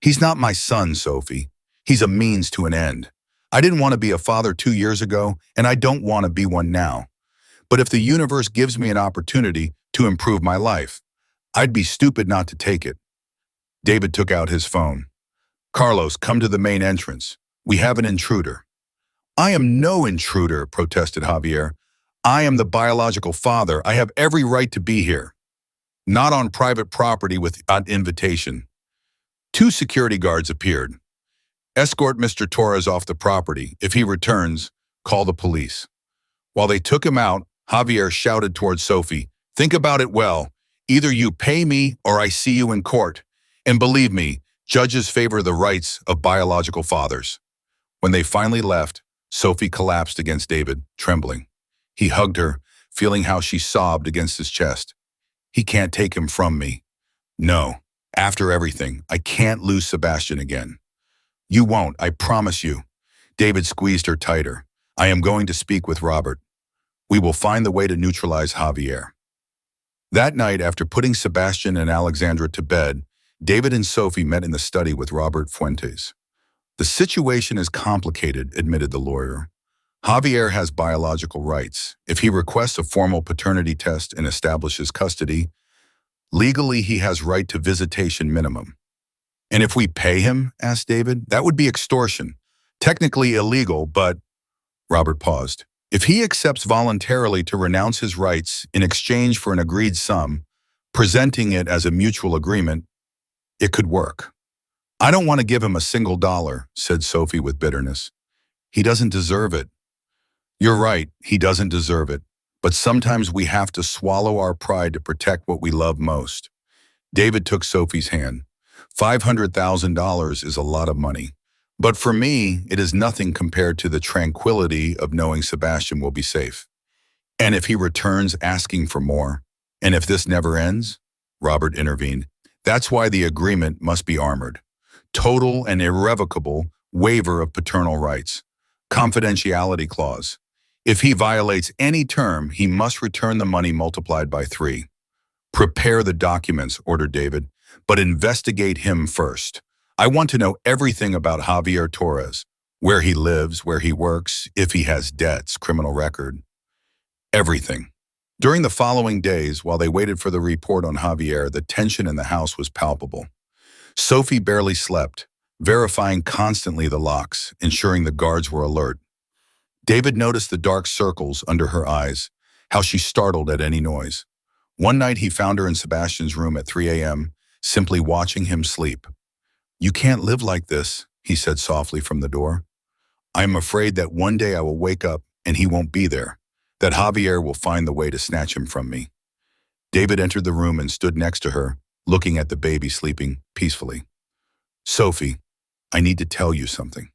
He's not my son, Sophie. He's a means to an end. I didn't want to be a father 2 years ago, and I don't want to be one now. But if the universe gives me an opportunity to improve my life, I'd be stupid not to take it. David took out his phone. Carlos, come to the main entrance. We have an intruder. I am no intruder, protested Javier. I am the biological father. I have every right to be here. Not on private property without invitation. 2 security guards appeared. Escort Mr. Torres off the property. If he returns, call the police. While they took him out, Javier shouted towards Sophie, think about it well. Either you pay me or I see you in court. And believe me, judges favor the rights of biological fathers. When they finally left, Sophie collapsed against David, trembling. He hugged her, feeling how she sobbed against his chest. He can't take him from me. No, after everything, I can't lose Sebastian again. You won't, I promise you. David squeezed her tighter. I am going to speak with Robert. We will find the way to neutralize Javier. That night, after putting Sebastian and Alexandra to bed, David and Sophie met in the study with Robert Fuentes. The situation is complicated, admitted the lawyer. Javier has biological rights. If he requests a formal paternity test and establishes custody, legally he has right to visitation minimum. And if we pay him, asked David, that would be extortion. Technically illegal, but… Robert paused. If he accepts voluntarily to renounce his rights in exchange for an agreed sum, presenting it as a mutual agreement, it could work. I don't want to give him a single dollar, said Sophie with bitterness. He doesn't deserve it. You're right, he doesn't deserve it. But sometimes we have to swallow our pride to protect what we love most. David took Sophie's hand. $500,000 is a lot of money. But for me, it is nothing compared to the tranquility of knowing Sebastian will be safe. And if he returns asking for more, and if this never ends, Robert intervened, that's why the agreement must be armored. Total and irrevocable waiver of paternal rights. Confidentiality clause. If he violates any term, he must return the money multiplied by 3. Prepare the documents, ordered David, but investigate him first. I want to know everything about Javier Torres, where he lives, where he works, if he has debts, criminal record. Everything. During the following days, while they waited for the report on Javier, the tension in the house was palpable. Sophie barely slept, verifying constantly the locks, ensuring the guards were alert. David noticed the dark circles under her eyes, how she startled at any noise. One night he found her in Sebastian's room at 3 a.m., simply watching him sleep. You can't live like this, he said softly from the door. I am afraid that one day I will wake up and he won't be there, that Javier will find the way to snatch him from me. David entered the room and stood next to her, looking at the baby sleeping peacefully. Sophie, I need to tell you something.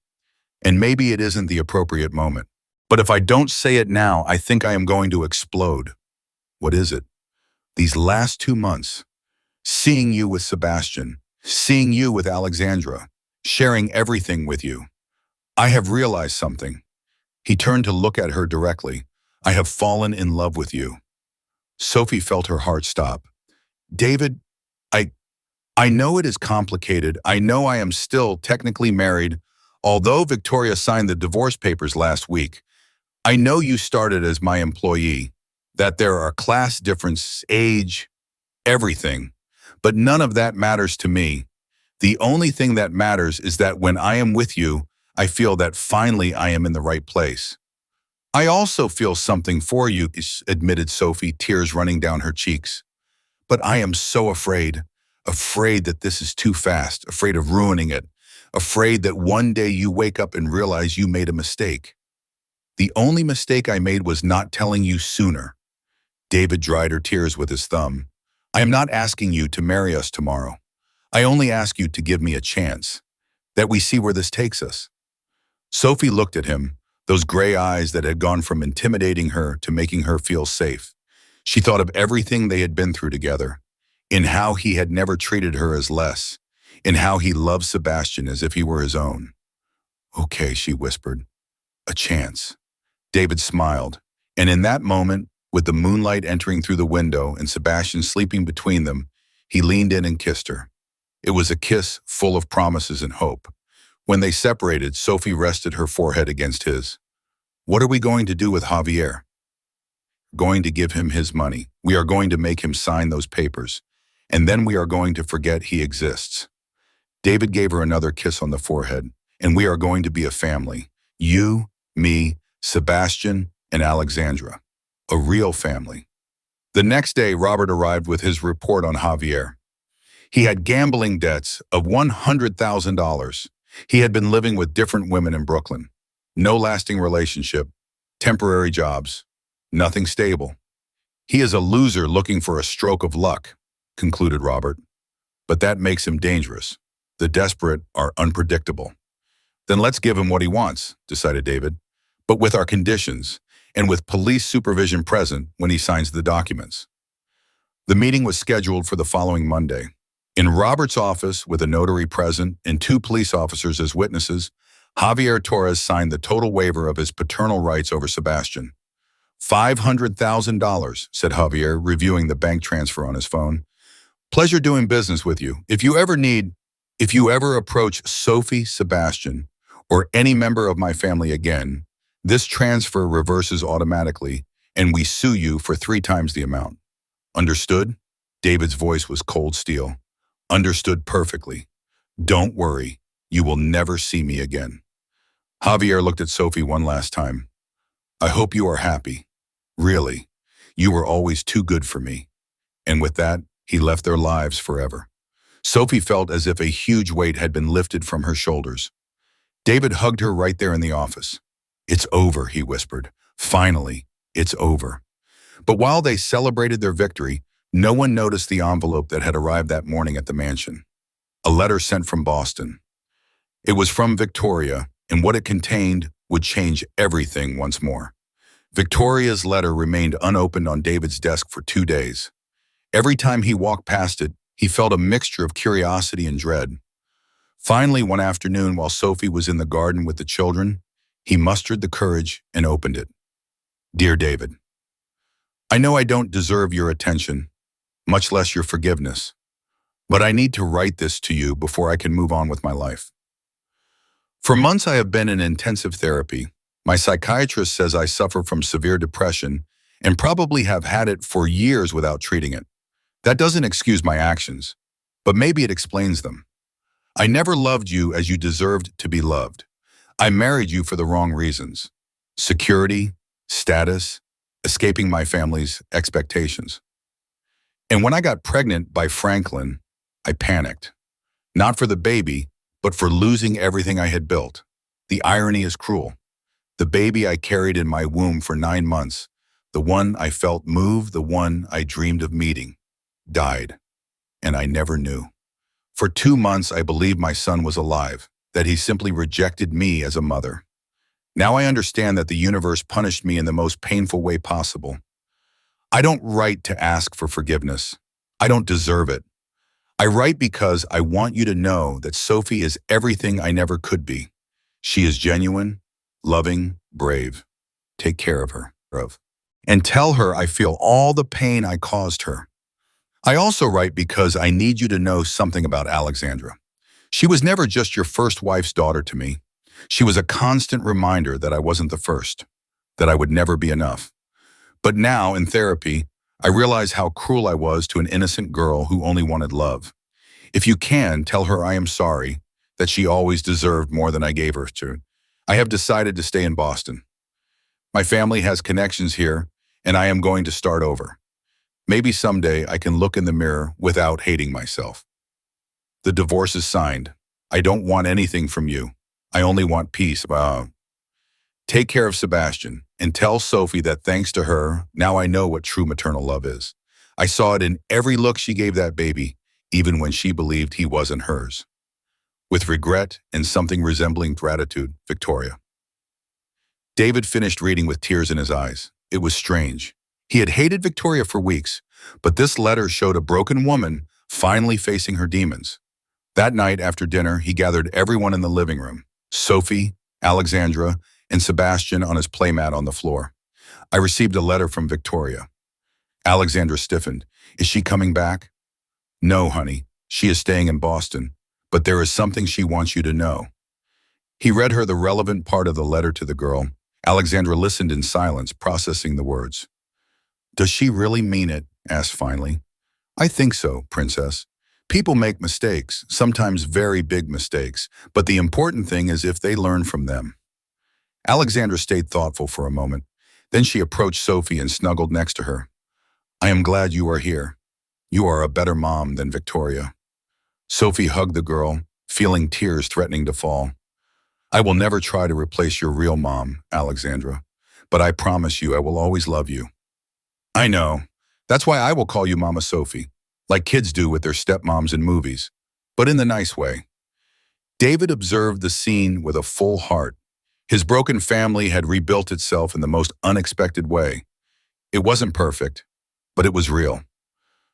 And maybe it isn't the appropriate moment. But if I don't say it now, I think I am going to explode. What is it? These last 2 months, seeing you with Sebastian, seeing you with Alexandra, sharing everything with you, I have realized something. He turned to look at her directly. I have fallen in love with you. Sophie felt her heart stop. David, I know it is complicated. I know I am still technically married, although Victoria signed the divorce papers last week. I know you started as my employee, that there are class differences, age, everything, but none of that matters to me. The only thing that matters is that when I am with you, I feel that finally I am in the right place. I also feel something for you, admitted Sophie, tears running down her cheeks. But I am so afraid that this is too fast, afraid of ruining it, afraid that one day you wake up and realize you made a mistake. The only mistake I made was not telling you sooner. David dried her tears with his thumb. I am not asking you to marry us tomorrow. I only ask you to give me a chance, that we see where this takes us. Sophie looked at him, those gray eyes that had gone from intimidating her to making her feel safe. She thought of everything they had been through together, in how he had never treated her as less, in how he loved Sebastian as if he were his own. Okay, she whispered. A chance. David smiled, and in that moment, with the moonlight entering through the window and Sebastian sleeping between them, he leaned in and kissed her. It was a kiss full of promises and hope. When they separated, Sophie rested her forehead against his. "What are we going to do with Javier?" "Going to give him his money. We are going to make him sign those papers. And then we are going to forget he exists." David gave her another kiss on the forehead. "And we are going to be a family. You, me, Sebastian, and Alexandra. A real family." The next day, Robert arrived with his report on Javier. He had gambling debts of $100,000. He had been living with different women in Brooklyn. No lasting relationship, temporary jobs, nothing stable. "He is a loser looking for a stroke of luck," concluded Robert. "But that makes him dangerous. The desperate are unpredictable." "Then let's give him what he wants," decided David, "but with our conditions and with police supervision present when he signs the documents." The meeting was scheduled for the following Monday. In Robert's office, with a notary present and 2 police officers as witnesses, Javier Torres signed the total waiver of his paternal rights over Sebastian. $500,000, said Javier, reviewing the bank transfer on his phone. "Pleasure doing business with you. If you ever approach Sophie, Sebastian, or any member of my family again, this transfer reverses automatically, and we sue you for 3 times the amount." "Understood?" David's voice was cold steel. "Understood perfectly. Don't worry, you will never see me again." Javier looked at Sophie one last time. "I hope you are happy. Really, you were always too good for me." And with that, he left their lives forever. Sophie felt as if a huge weight had been lifted from her shoulders. David hugged her right there in the office. "It's over," he whispered. "Finally, it's over." But while they celebrated their victory, no one noticed the envelope that had arrived that morning at the mansion. A letter sent from Boston. It was from Victoria, and what it contained would change everything once more. Victoria's letter remained unopened on David's desk for 2 days. Every time he walked past it, he felt a mixture of curiosity and dread. Finally, one afternoon, while Sophie was in the garden with the children, he mustered the courage and opened it. "Dear David, I know I don't deserve your attention, much less your forgiveness, but I need to write this to you before I can move on with my life. For months I have been in intensive therapy. My psychiatrist says I suffer from severe depression and probably have had it for years without treating it. That doesn't excuse my actions, but maybe it explains them. I never loved you as you deserved to be loved. I married you for the wrong reasons. Security, status, escaping my family's expectations. And when I got pregnant by Franklin, I panicked. Not for the baby, but for losing everything I had built. The irony is cruel. The baby I carried in my womb for 9 months, the one I felt move, the one I dreamed of meeting, died. And I never knew. For 2 months, I believed my son was alive, that he simply rejected me as a mother. Now I understand that the universe punished me in the most painful way possible. I don't write to ask for forgiveness. I don't deserve it. I write because I want you to know that Sophie is everything I never could be. She is genuine, loving, brave. Take care of her. And tell her I feel all the pain I caused her. I also write because I need you to know something about Alexandra. She was never just your first wife's daughter to me. She was a constant reminder that I wasn't the first, that I would never be enough. But now, in therapy, I realize how cruel I was to an innocent girl who only wanted love. If you can, tell her I am sorry, that she always deserved more than I gave her to. I have decided to stay in Boston. My family has connections here, and I am going to start over. Maybe someday I can look in the mirror without hating myself. The divorce is signed. I don't want anything from you. I only want peace. Take care of Sebastian, and tell Sophie that thanks to her, now I know what true maternal love is. I saw it in every look she gave that baby, even when she believed he wasn't hers. With regret and something resembling gratitude, Victoria. David finished reading with tears in his eyes. It was strange. He had hated Victoria for weeks, but this letter showed a broken woman finally facing her demons. That night after dinner, he gathered everyone in the living room. Sophie, Alexandra, and Sebastian on his playmat on the floor. I received a letter from Victoria. Alexandra stiffened. Is she coming back? No, honey. She is staying in Boston. But there is something she wants you to know. He read her the relevant part of the letter to the girl. Alexandra listened in silence, processing the words. Does she really mean it? Asked finally. I think so, Princess. People make mistakes, sometimes very big mistakes, but the important thing is if they learn from them. Alexandra stayed thoughtful for a moment. Then she approached Sophie and snuggled next to her. I am glad you are here. You are a better mom than Victoria. Sophie hugged the girl, feeling tears threatening to fall. I will never try to replace your real mom, Alexandra, but I promise you I will always love you. I know. That's why I will call you Mama Sophie, like kids do with their stepmoms in movies, but in the nice way. David observed the scene with a full heart. His broken family had rebuilt itself in the most unexpected way. It wasn't perfect, but it was real.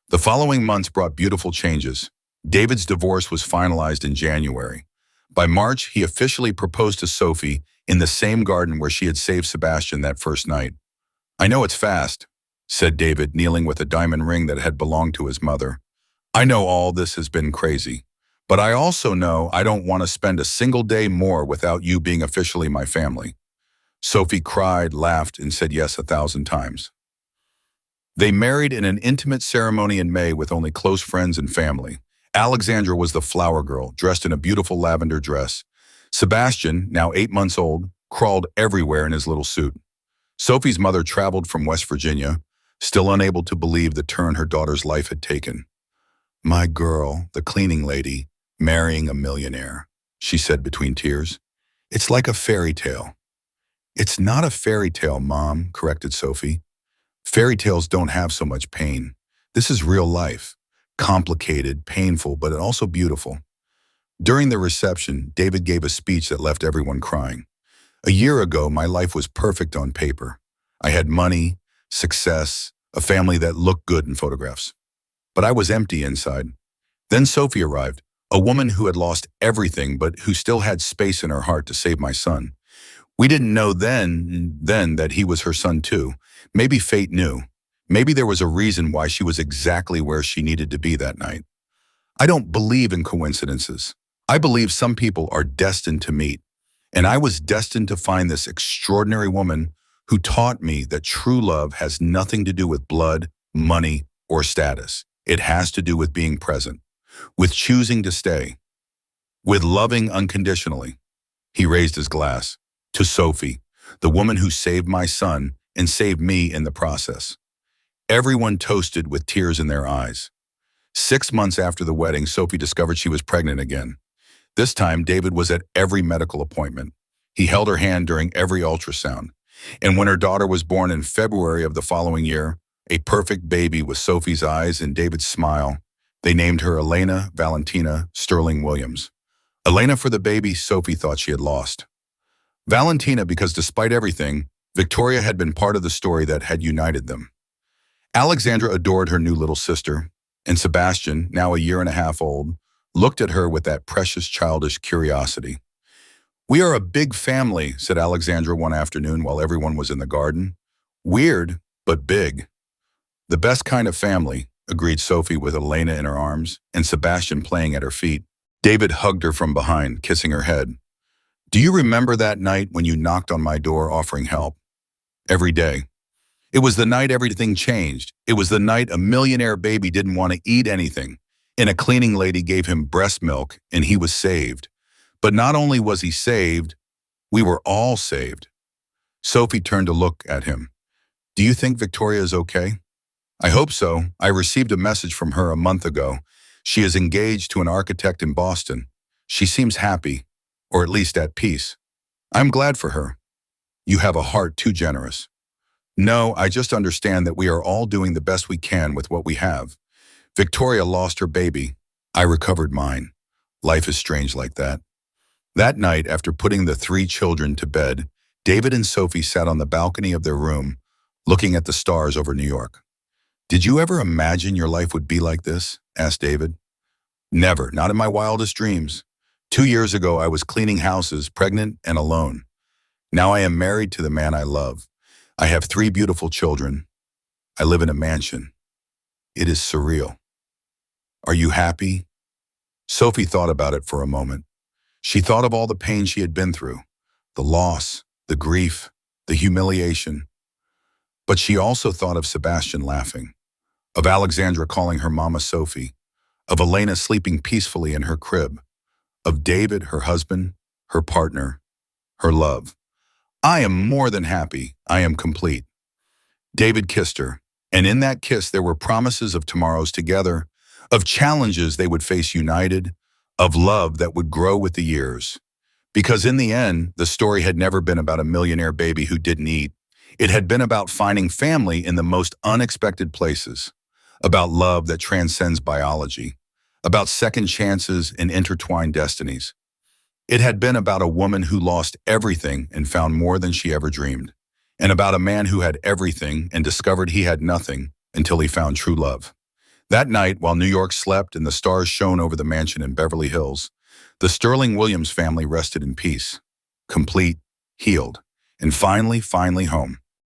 The following months brought beautiful changes. David's divorce was finalized in January. By March, he officially proposed to Sophie in the same garden where she had saved Sebastian that first night. I know it's fast, said David, kneeling with a diamond ring that had belonged to his mother. I know all this has been crazy, but I also know I don't want to spend a single day more without you being officially my family. Sophie cried, laughed, and said yes 1,000 times. They married in an intimate ceremony in May with only close friends and family. Alexandra was the flower girl, dressed in a beautiful lavender dress. Sebastian, now 8 months old, crawled everywhere in his little suit. Sophie's mother traveled from West Virginia, still unable to believe the turn her daughter's life had taken. My girl, the cleaning lady, marrying a millionaire, she said between tears. It's like a fairy tale. It's not a fairy tale, Mom, corrected Sophie. Fairy tales don't have so much pain. This is real life. Complicated, painful, but also beautiful. During the reception, David gave a speech that left everyone crying. A year ago, my life was perfect on paper. I had money, success, a family that looked good in photographs. But I was empty inside. Then Sophie arrived, a woman who had lost everything but who still had space in her heart to save my son. We didn't know then that he was her son too. Maybe fate knew. Maybe there was a reason why she was exactly where she needed to be that night. I don't believe in coincidences. I believe some people are destined to meet. And I was destined to find this extraordinary woman who taught me that true love has nothing to do with blood, money, or status. It has to do with being present, with choosing to stay, with loving unconditionally. He raised his glass. To Sophie, the woman who saved my son and saved me in the process. Everyone toasted with tears in their eyes. 6 months after the wedding, Sophie discovered she was pregnant again. This time, David was at every medical appointment. He held her hand during every ultrasound. And when her daughter was born in February of the following year, a perfect baby with Sophie's eyes and David's smile, they named her Elena Valentina Sterling Williams. Elena for the baby Sophie thought she had lost. Valentina because despite everything, Victoria had been part of the story that had united them. Alexandra adored her new little sister, and Sebastian, now a year and a half old, looked at her with that precious childish curiosity. We are a big family, said Alexandra one afternoon while everyone was in the garden. Weird, but big. The best kind of family, agreed Sophie with Elena in her arms and Sebastian playing at her feet. David hugged her from behind, kissing her head. Do you remember that night when you knocked on my door offering help? Every day. It was the night everything changed. It was the night a millionaire baby didn't want to eat anything, and a cleaning lady gave him breast milk, and he was saved. But not only was he saved, we were all saved. Sophie turned to look at him. Do you think Victoria is okay? I hope so. I received a message from her a month ago. She is engaged to an architect in Boston. She seems happy, or at least at peace. I'm glad for her. You have a heart too generous. No, I just understand that we are all doing the best we can with what we have. Victoria lost her baby. I recovered mine. Life is strange like that. That night, after putting the 3 children to bed, David and Sophie sat on the balcony of their room, looking at the stars over New York. Did you ever imagine your life would be like this? Asked David. Never, not in my wildest dreams. 2 years ago, I was cleaning houses, pregnant and alone. Now I am married to the man I love. I have 3 beautiful children. I live in a mansion. It is surreal. Are you happy? Sophie thought about it for a moment. She thought of all the pain she had been through, the loss, the grief, the humiliation. But she also thought of Sebastian laughing, of Alexandra calling her Mama Sophie, of Elena sleeping peacefully in her crib, of David, her husband, her partner, her love. I am more than happy. I am complete. David kissed her, and in that kiss there were promises of tomorrows together, of challenges they would face united, of love that would grow with the years. Because in the end, the story had never been about a millionaire baby who didn't eat. It had been about finding family in the most unexpected places, about love that transcends biology, about second chances and intertwined destinies. It had been about a woman who lost everything and found more than she ever dreamed, and about a man who had everything and discovered he had nothing until he found true love. That night, while New York slept and the stars shone over the mansion in Beverly Hills, the Sterling Williams family rested in peace, complete, healed, and finally home.